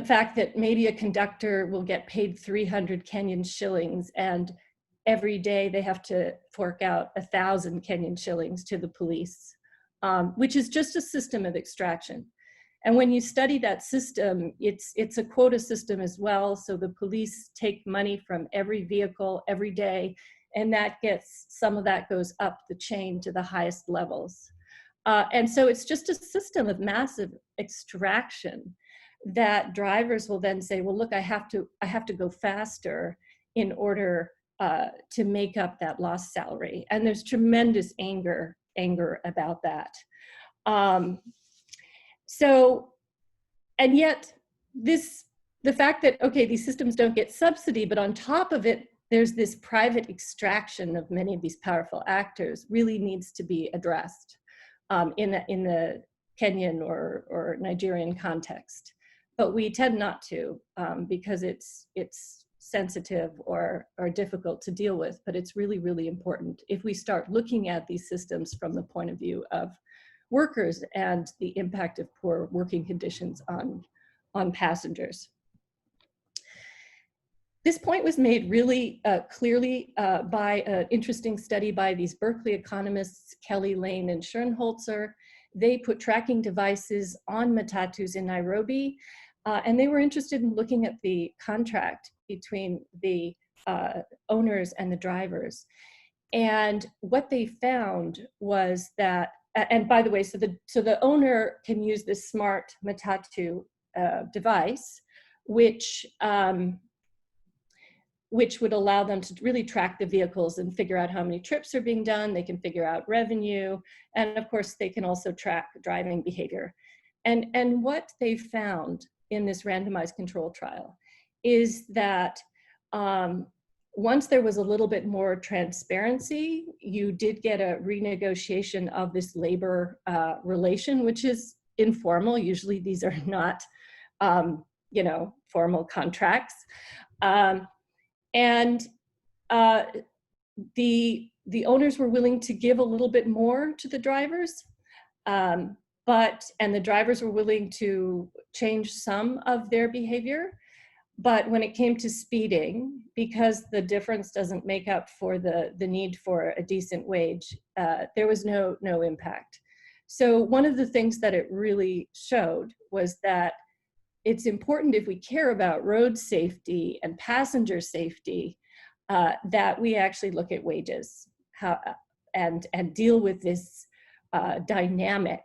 fact that maybe a conductor will get paid 300 Kenyan shillings and every day they have to fork out 1,000 Kenyan shillings to the police, which is just a system of extraction. And when you study that system, it's a quota system as well. So the police take money from every vehicle every day, and that gets, some of that goes up the chain to the highest levels. And so it's just a system of massive extraction that drivers will then say, well, look, I have to go faster in order to make up that lost salary. And there's tremendous anger about that. So, and yet the fact that, okay, these systems don't get subsidy, but on top of it, there's this private extraction of many of these powerful actors really needs to be addressed in the Kenyan or Nigerian context. But we tend not to because it's sensitive or difficult to deal with, but it's really, really important if we start looking at these systems from the point of view of workers and the impact of poor working conditions on passengers. This point was made really clearly by an interesting study by these Berkeley economists, Kelly, Lane, and Schernholzer. They put tracking devices on matatus in Nairobi, and they were interested in looking at the contract between the owners and the drivers. And what they found was that, and by the way, so the owner can use this smart matatu device, which would allow them to really track the vehicles and figure out how many trips are being done. They can figure out revenue. And of course, they can also track driving behavior. And what they found in this randomized control trial is that once there was a little bit more transparency, you did get a renegotiation of this labor relation, which is informal. Usually these are not, you know, formal contracts. And the owners were willing to give a little bit more to the drivers, and the drivers were willing to change some of their behavior. But when it came to speeding, because the difference doesn't make up for the need for a decent wage, there was no impact. So one of the things that it really showed was that it's important, if we care about road safety and passenger safety, that we actually look at wages and deal with this dynamic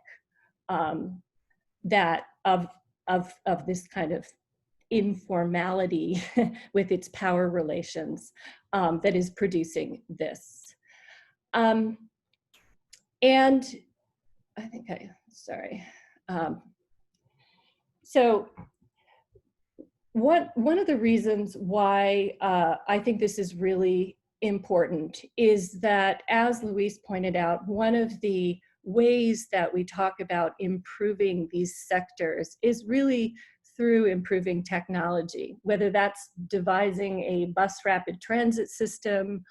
that of this kind of informality with its power relations that is producing this. And I think sorry. So one of the reasons why I think this is really important is that, as Luis pointed out, one of the ways that we talk about improving these sectors is really through improving technology, whether that's devising a bus rapid transit system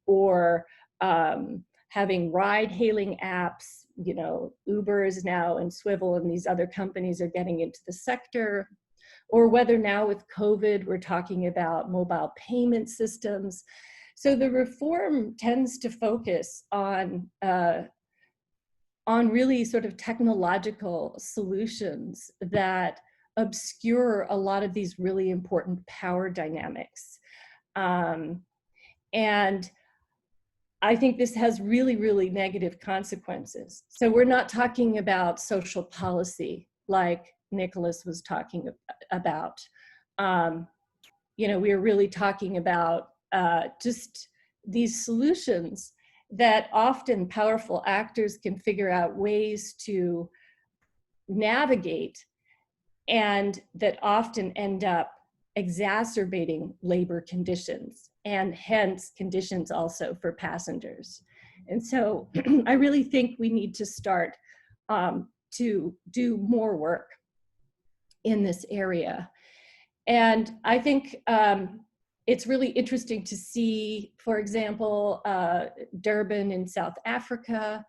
or having ride-hailing apps. You know, Uber is now, and Swivel and these other companies are getting into the sector, or whether now with COVID, we're talking about mobile payment systems. So the reform tends to focus on really sort of technological solutions that obscure a lot of these really important power dynamics. And I think this has really, really negative consequences. So we're not talking about social policy like Nicolas was talking about. You know, we're really talking about just these solutions that often powerful actors can figure out ways to navigate, and that often end up exacerbating labor conditions and hence conditions also for passengers. And so I really think we need to start to do more work in this area. And I think it's really interesting to see, for example, Durban in South Africa,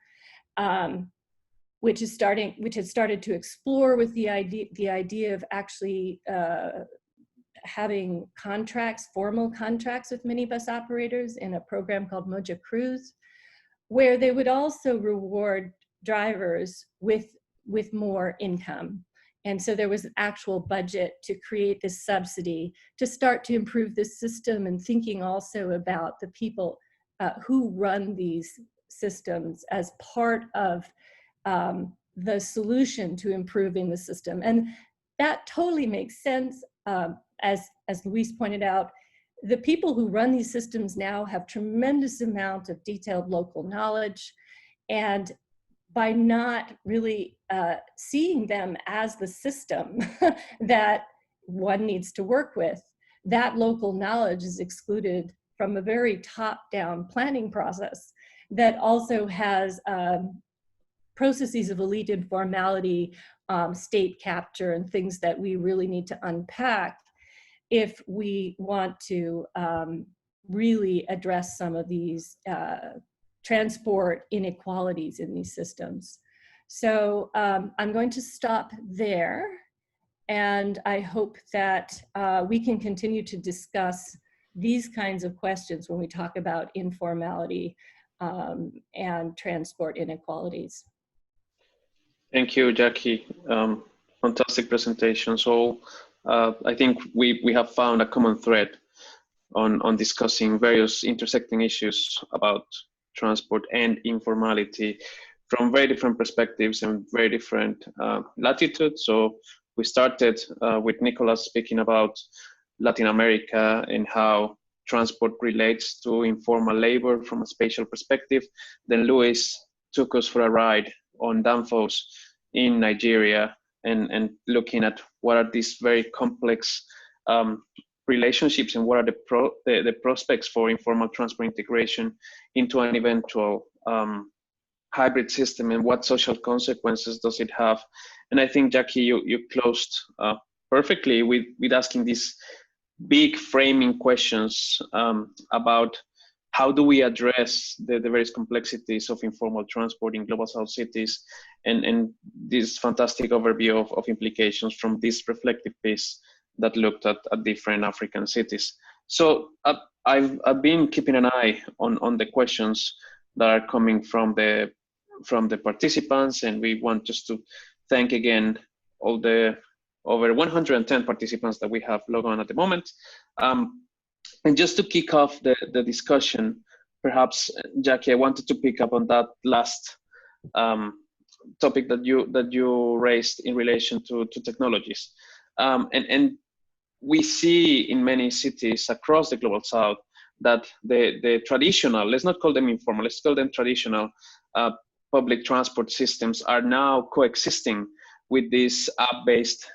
which has started to explore with the idea of actually having contracts, formal contracts with minibus operators in a program called Moja Cruz, where they would also reward drivers with more income. And so there was an actual budget to create this subsidy to start to improve this system, and thinking also about the people who run these systems as part of the solution to improving the system. And that totally makes sense. As Luis pointed out, the people who run these systems now have tremendous amount of detailed local knowledge, and by not really seeing them as the system that one needs to work with, that local knowledge is excluded from a very top-down planning process that also has processes of elite informality, state capture, and things that we really need to unpack if we want to really address some of these transport inequalities in these systems. So I'm going to stop there, and I hope that we can continue to discuss these kinds of questions when we talk about informality and transport inequalities. Thank you, Jackie. Fantastic presentation. So I think we have found a common thread on discussing various intersecting issues about transport and informality from very different perspectives and very different latitudes. So we started with Nicolas speaking about Latin America and how transport relates to informal labor from a spatial perspective. Then Luis took us for a ride on Danfoss in Nigeria and looking at what are these very complex relationships and what are the prospects for informal transport integration into an eventual hybrid system, and what social consequences does it have. And I think, Jackie, you closed perfectly with asking these big framing questions about how do we address the various complexities of informal transport in global south cities, and this fantastic overview of implications from this reflective piece that looked at different African cities. So I've been keeping an eye on the questions that are coming from the participants, and we want just to thank again all the over 110 participants that we have logged on at the moment. And just to kick off the discussion, perhaps, Jackie, I wanted to pick up on that last topic that you raised in relation to technologies, and we see in many cities across the global south that the traditional, let's not call them informal, let's call them traditional public transport systems are now coexisting with these app-based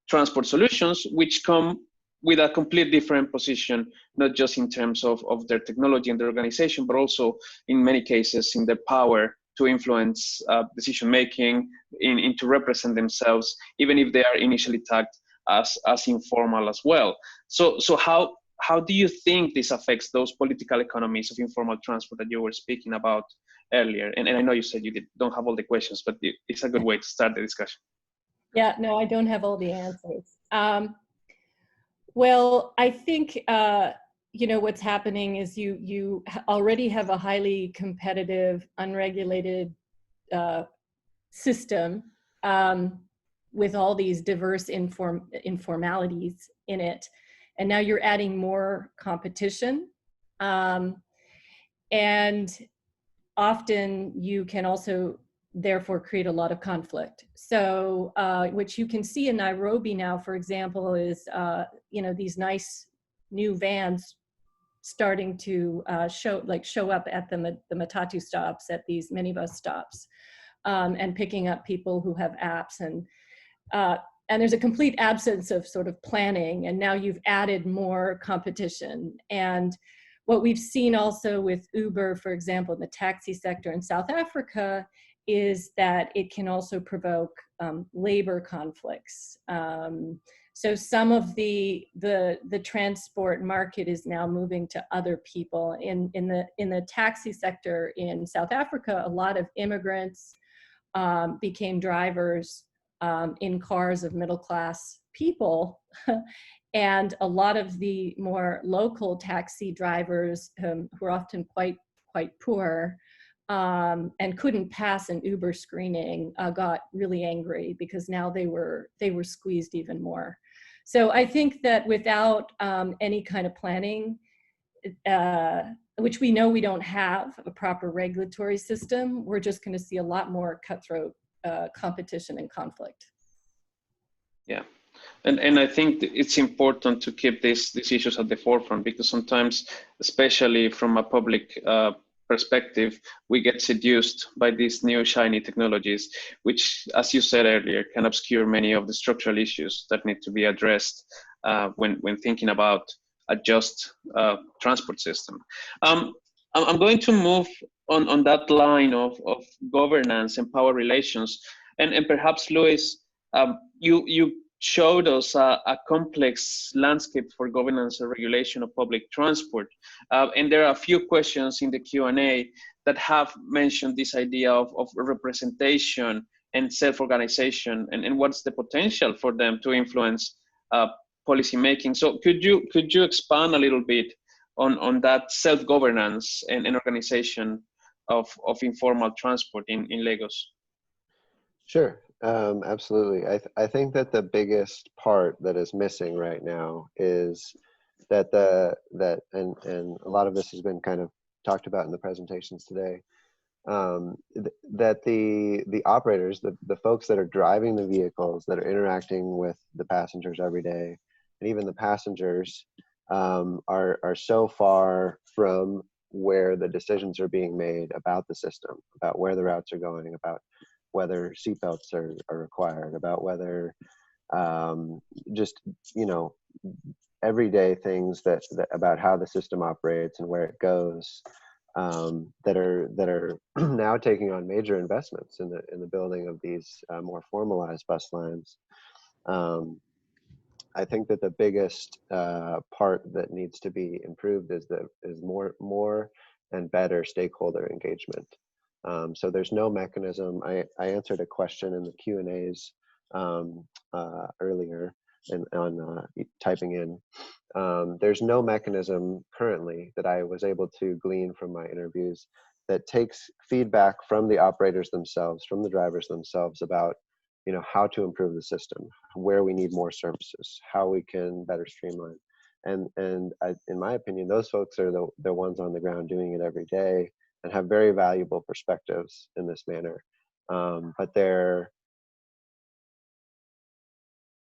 transport solutions, which come with a complete different position, not just in terms of their technology and their organization, but also in many cases in their power to influence decision-making, to represent themselves, even if they are initially tagged as informal as well. So how do you think this affects those political economies of informal transport that you were speaking about earlier? And I know you said you don't have all the questions, but it's a good way to start the discussion. Yeah, no, I don't have all the answers. Well, I think, you know, what's happening is you already have a highly competitive, unregulated system with all these diverse informalities in it. And now you're adding more competition. And often you can also therefore create a lot of conflict. So which you can see in Nairobi now, for example, is you know, these nice new vans starting to show up at the matatu stops, at these minibus stops, and picking up people who have apps, and there's a complete absence of sort of planning, and now you've added more competition. And what we've seen also with Uber, for example, in the taxi sector in South Africa, is that it can also provoke labor conflicts. So some of the transport market is now moving to other people. In the taxi sector in South Africa, a lot of immigrants became drivers in cars of middle-class people. And a lot of the more local taxi drivers who are often quite poor and couldn't pass an Uber screening got really angry because now they were squeezed even more. So I think that without any kind of planning, which we know we don't have a proper regulatory system, we're just going to see a lot more cutthroat competition and conflict. Yeah. And I think it's important to keep these issues at the forefront, because sometimes, especially from a public perspective, we get seduced by these new shiny technologies, which, as you said earlier, can obscure many of the structural issues that need to be addressed when thinking about a just transport system. I'm going to move on that line of governance and power relations, and perhaps, Luis, you showed us a complex landscape for governance and regulation of public transport. And there are a few questions in the Q&A that have mentioned this idea of representation and self-organization, and what's the potential for them to influence policy making. So could you expand a little bit on that self-governance and organization of informal transport in Lagos? Sure. Absolutely. I think that the biggest part that is missing right now is that and a lot of this has been kind of talked about in the presentations today, that the operators, the folks that are driving the vehicles, that are interacting with the passengers every day, and even the passengers are so far from where the decisions are being made about the system, about where the routes are going, about whether seatbelts are required, about whether just, you know, everyday things that about how the system operates and where it goes, that are now taking on major investments in the building of these more formalized bus lines. I think that the biggest part that needs to be improved is more and better stakeholder engagement. So there's no mechanism. I answered a question in the Q&As earlier on typing in. There's no mechanism currently that I was able to glean from my interviews that takes feedback from the operators themselves, from the drivers themselves, about, you know, how to improve the system, where we need more services, how we can better streamline. And in my opinion, those folks are the ones on the ground doing it every day and have very valuable perspectives in this manner. but their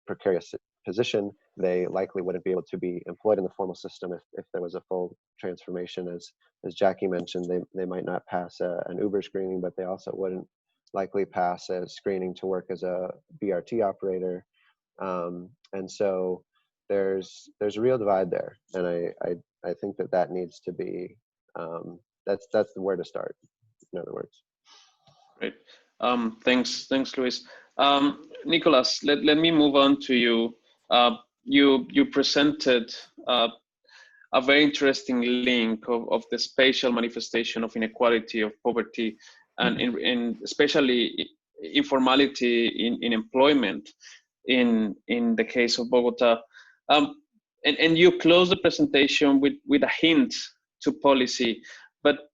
precarious position, they likely wouldn't be able to be employed in the formal system if there was a full transformation. As Jackie mentioned, they might not pass an Uber screening, but they also wouldn't likely pass a screening to work as a BRT operator. And so there's a real divide there, and I think that needs to be that's where to start, in other words. Great. Thanks, Luis. Nicolas, let me move on to you. You presented a very interesting link of the spatial manifestation of inequality, of poverty, and in especially informality in employment in the case of Bogota. And you close the presentation with a hint to policy, but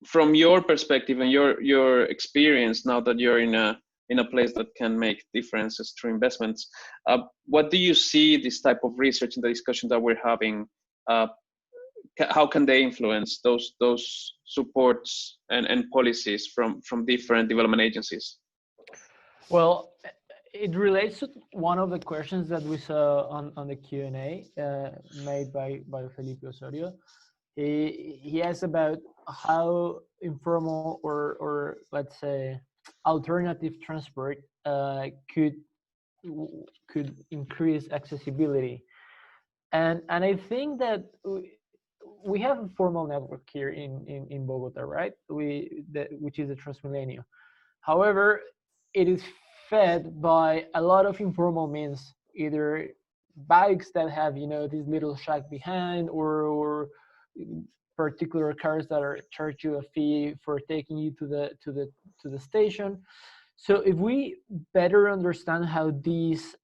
from your perspective and your experience, now that you're in a place that can make differences through investments, what do you see this type of research and the discussion that we're having? How can they influence those supports and policies from different development agencies? Well, it relates to one of the questions that we saw on the Q&A made by Felipe Osorio. He asked about how informal or let's say alternative transport could increase accessibility, and I think that we have a formal network here in Bogota, right? Which is the Transmilenio. However, it is fed by a lot of informal means, either bikes that have this little shack behind, or particular cars that charge you a fee for taking you to the station. So if we better understand how these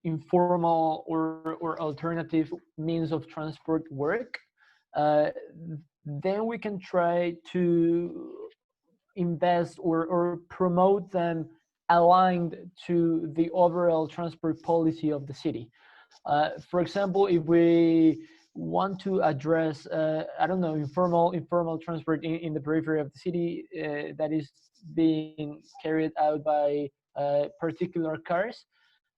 informal or alternative means of transport work, then we can try to invest or promote them aligned to the overall transport policy of the city. For example, if we want to address, I don't know, informal transport in the periphery of the city that is being carried out by particular cars,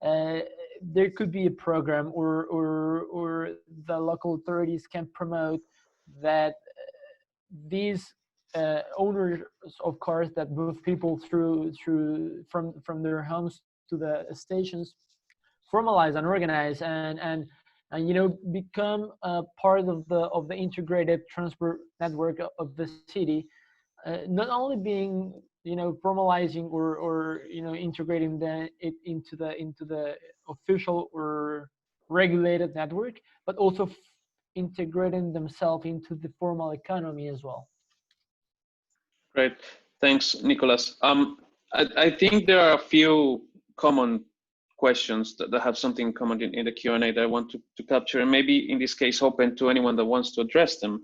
there could be a program or the local authorities can promote that these owners of cars that move people from their homes to the stations formalize and organize and become a part of the integrated transport network of the city, not only being formalizing or integrating it into the official or regulated network, but also integrating themselves into the formal economy as well. Great, thanks, Nicolas. I think there are a few common questions that have something in common in the Q&A that I want to capture, and maybe in this case open to anyone that wants to address them.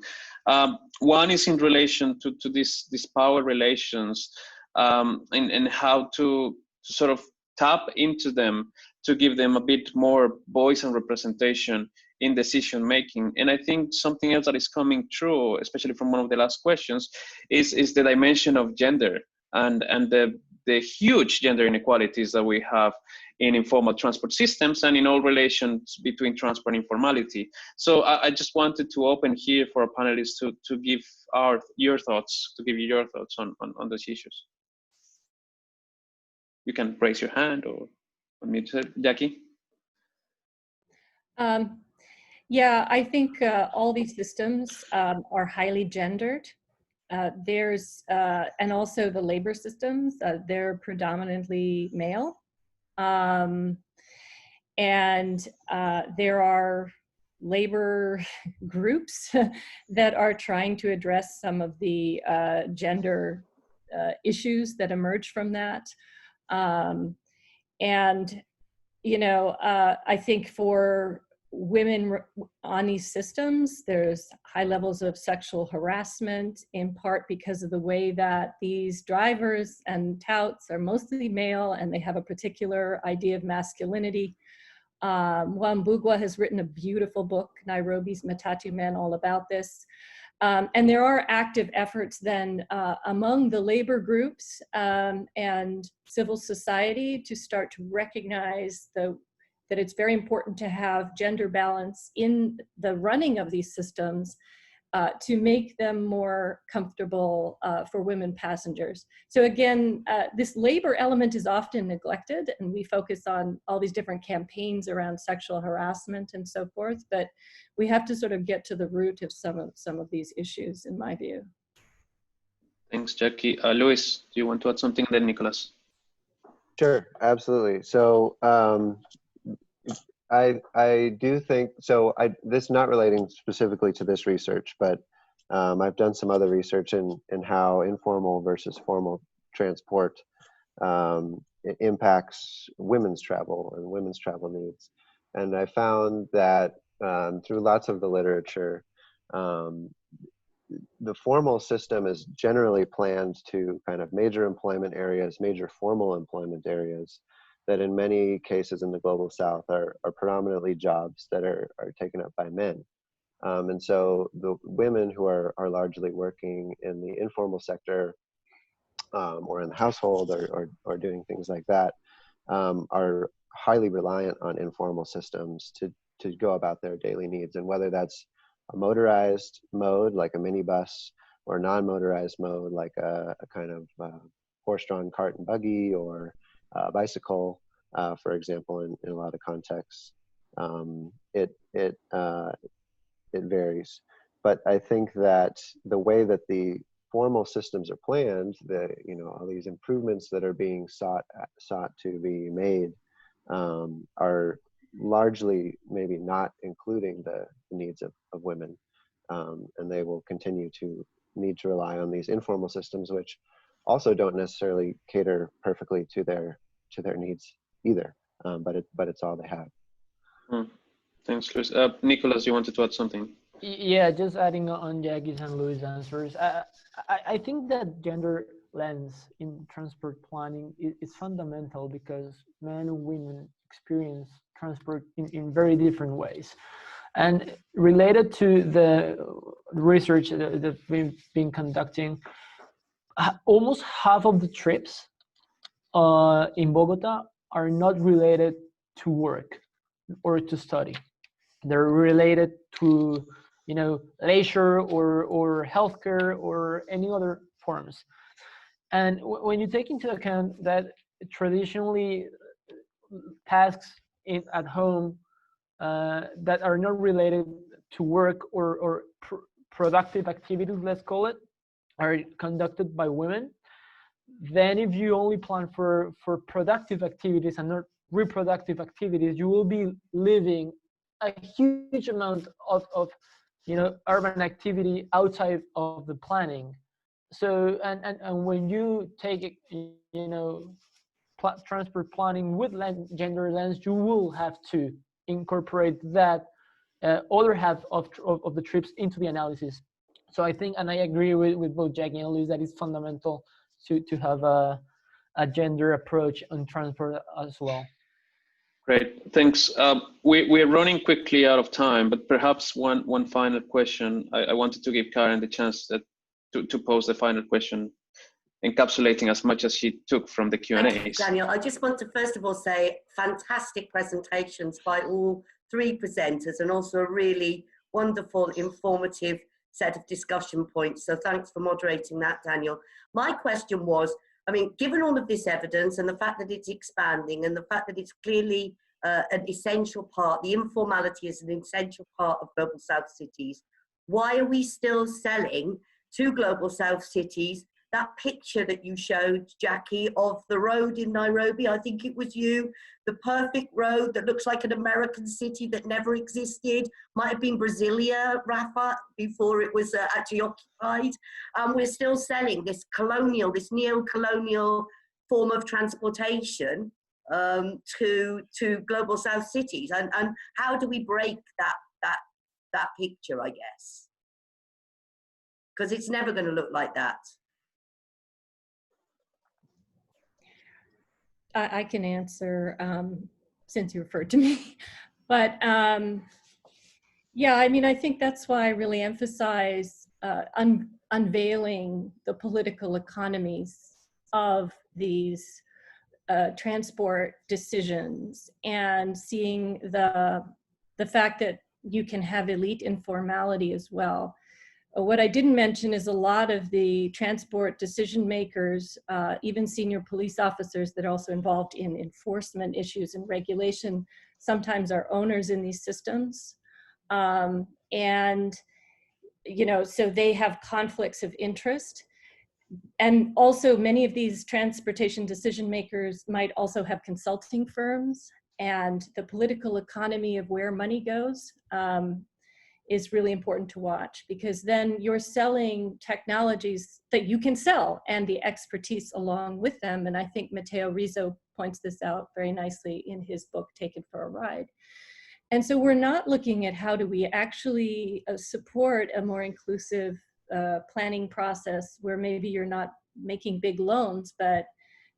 One is in relation to these power relations, and how to sort of tap into them to give them a bit more voice and representation in decision making. And I think something else that is coming true, especially from one of the last questions, is the dimension of gender and the huge gender inequalities that we have in informal transport systems and in all relations between transport and informality. So I just wanted to open here for our panelists to give your thoughts on those issues. You can raise your hand or unmute it. Jackie? Yeah, I think all these systems are highly gendered. And also the labor systems, they're predominantly male. And there are labor groups that are trying to address some of the gender issues that emerge from that. And, I think for women on these systems, there's high levels of sexual harassment, in part because of the way that these drivers and touts are mostly male and they have a particular idea of masculinity. Juan Bugua has written a beautiful book, Nairobi's Matatu Men, all about this. And there are active efforts then among the labor groups and civil society to start to recognize that it's very important to have gender balance in the running of these systems to make them more comfortable for women passengers. So again, this labor element is often neglected, and we focus on all these different campaigns around sexual harassment and so forth, but we have to sort of get to the root of some of these issues, in my view. Thanks, Jackie. Luis, do you want to add something then, Nicolas? Sure, absolutely. So I do think, so this is not relating specifically to this research, but I've done some other research in how informal versus formal transport it impacts women's travel and women's travel needs. And I found that through lots of the literature, the formal system is generally planned to kind of major employment areas, major formal employment areas, that in many cases in the global south are predominantly jobs that are taken up by men. And so the women who are largely working in the informal sector or in the household or doing things like that are highly reliant on informal systems to go about their daily needs. And whether that's a motorized mode like a minibus or a non-motorized mode like a kind of horse-drawn cart and buggy or bicycle, for example, in a lot of contexts, it varies. But I think that the way that the formal systems are planned, all these improvements that are being sought to be made, are largely maybe not including the needs of women, and they will continue to need to rely on these informal systems, which also don't necessarily cater perfectly to their needs either, but it's all they have. Thanks, Luis. Nicolas, you wanted to add something? Yeah, just adding on Jackie's and Louis' answers. I think that gender lens in transport planning is fundamental because men and women experience transport in very different ways. And related to the research that we've been conducting, almost half of the trips in Bogota are not related to work or to study. They're related to, leisure or healthcare or any other forms. And when you take into account that traditionally tasks at home that are not related to work or productive activities, let's call it, are conducted by women, then if you only plan for productive activities and not reproductive activities, you will be living a huge amount of urban activity outside of the planning. So and when you take transport planning with gender lens, you will have to incorporate that other half of the trips into the analysis. So I think, and I agree with both Jackie and Luis, that it's fundamental to have a gender approach on transport as well. Great, thanks. We're running quickly out of time, but perhaps one final question. I wanted to give Karen the chance to pose the final question, encapsulating as much as she took from the Q&As. Thank you, Daniel. I just want to first of all say fantastic presentations by all three presenters, and also a really wonderful, informative set of discussion points. So thanks for moderating that, Daniel. My question was, given all of this evidence and the fact that it's expanding and the fact that it's clearly an essential part, the informality is an essential part of Global South cities, why are we still selling to Global South cities that picture that you showed, Jackie, of the road in Nairobi? I think it was you, the perfect road that looks like an American city that never existed, might have been Brasilia, Rafa, before it was actually occupied. We're still selling this colonial, this neo-colonial form of transportation to Global South cities. And how do we break that picture, I guess? Because it's never going to look like that. I can answer since you referred to me, but yeah, I think that's why I really emphasize unveiling the political economies of these transport decisions, and seeing the fact that you can have elite informality as well. What I didn't mention is a lot of the transport decision makers, even senior police officers that are also involved in enforcement issues and regulation, sometimes are owners in these systems. And, you know, so they have conflicts of interest. And also many of these transportation decision makers might also have consulting firms, and the political economy of where money goes is really important to watch, because then you're selling technologies that you can sell and the expertise along with them. And I think Matteo Rizzo points this out very nicely in his book, Taken for a Ride. And so we're not looking at how do we actually support a more inclusive planning process where maybe you're not making big loans, but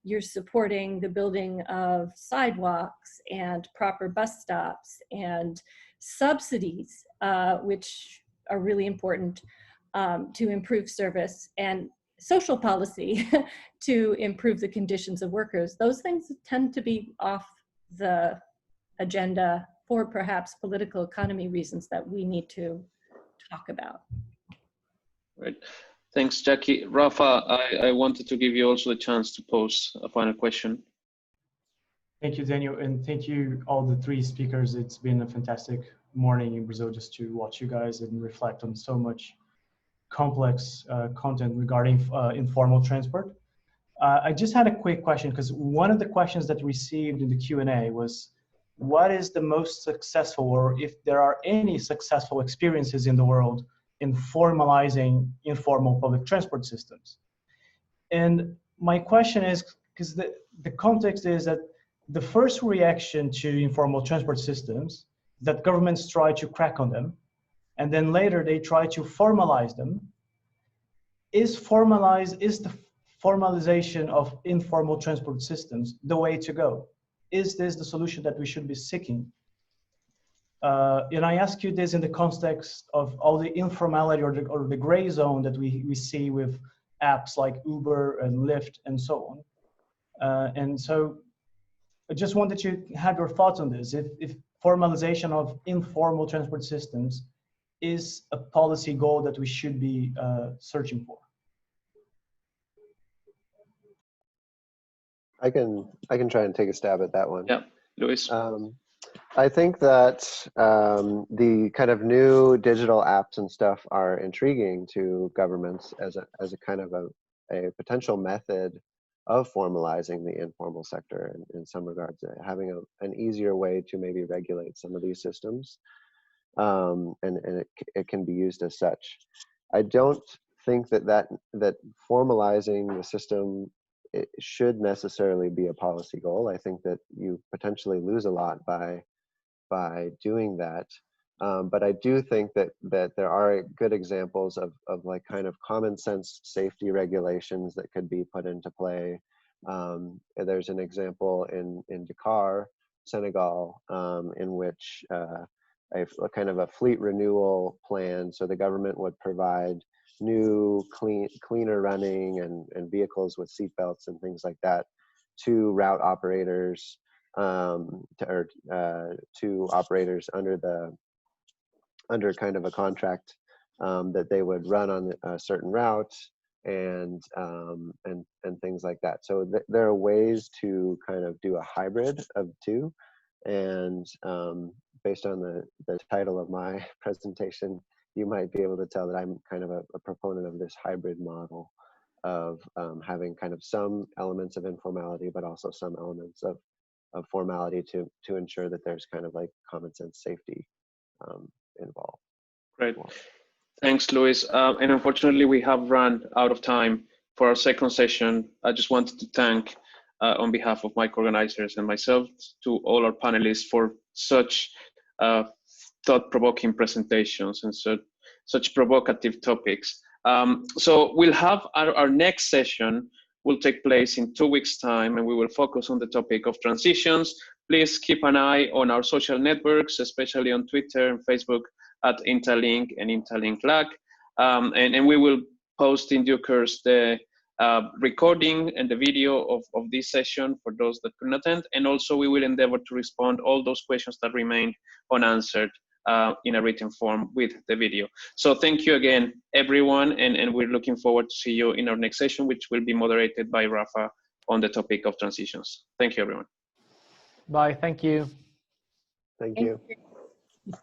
you're supporting the building of sidewalks and proper bus stops and subsidies, which are really important to improve service, and social policy to improve the conditions of workers. Those things tend to be off the agenda for perhaps political economy reasons that we need to talk about. Right. Thanks, Jackie. Rafa, I wanted to give you also the chance to pose a final question. Thank you, Daniel, and thank you all the three speakers. It's been a fantastic morning in Brazil just to watch you guys and reflect on so much complex content regarding informal transport. I just had a quick question, because one of the questions that received in the Q&A was, what is the most successful, or if there are any successful experiences in the world in formalizing informal public transport systems? And my question is, because the context is that the first reaction to informal transport systems, that governments try to crack on them, and then later they try to formalize them. Is the formalization of informal transport systems the way to go? Is this the solution that we should be seeking? And I ask you this in the context of all the informality or the gray zone that we see with apps like Uber and Lyft and so on. And so I just wanted to have your thoughts on this. If formalization of informal transport systems is a policy goal that we should be searching for. I can try and take a stab at that one. Yeah, Luis. I think that the kind of new digital apps and stuff are intriguing to governments as a kind of a potential method of formalizing the informal sector in some regards, having an easier way to maybe regulate some of these systems, and it can be used as such. I don't think that formalizing the system, it should necessarily be a policy goal. I think that you potentially lose a lot by doing that. But I do think that there are good examples of like kind of common sense safety regulations that could be put into play. There's an example in Dakar, Senegal, in which a kind of a fleet renewal plan. So the government would provide new cleaner running and vehicles with seat belts and things like that to route operators, to operators under kind of a contract that they would run on a certain route and things like that. So there are ways to kind of do a hybrid of two, and based on the title of my presentation, you might be able to tell that I'm kind of a proponent of this hybrid model of having kind of some elements of informality, but also some elements of formality to ensure that there's kind of like common sense safety involved. Great. Thanks, Luis. And unfortunately, we have run out of time for our second session. I just wanted to thank, on behalf of my co-organizers and myself, to all our panelists for such thought-provoking presentations and such provocative topics. So we'll have our next session will take place in 2 weeks' time, and we will focus on the topic of transitions. Please keep an eye on our social networks, especially on Twitter and Facebook at INTALiNC and INTALiNC LAC. and we will post in due course the recording and the video of this session for those that could not attend, and also we will endeavor to respond all those questions that remained unanswered in a written form with the video. So thank you again, everyone, and we're looking forward to see you in our next session, which will be moderated by Rafa on the topic of transitions. Thank you, everyone. Bye. Thank you. Thank you. you.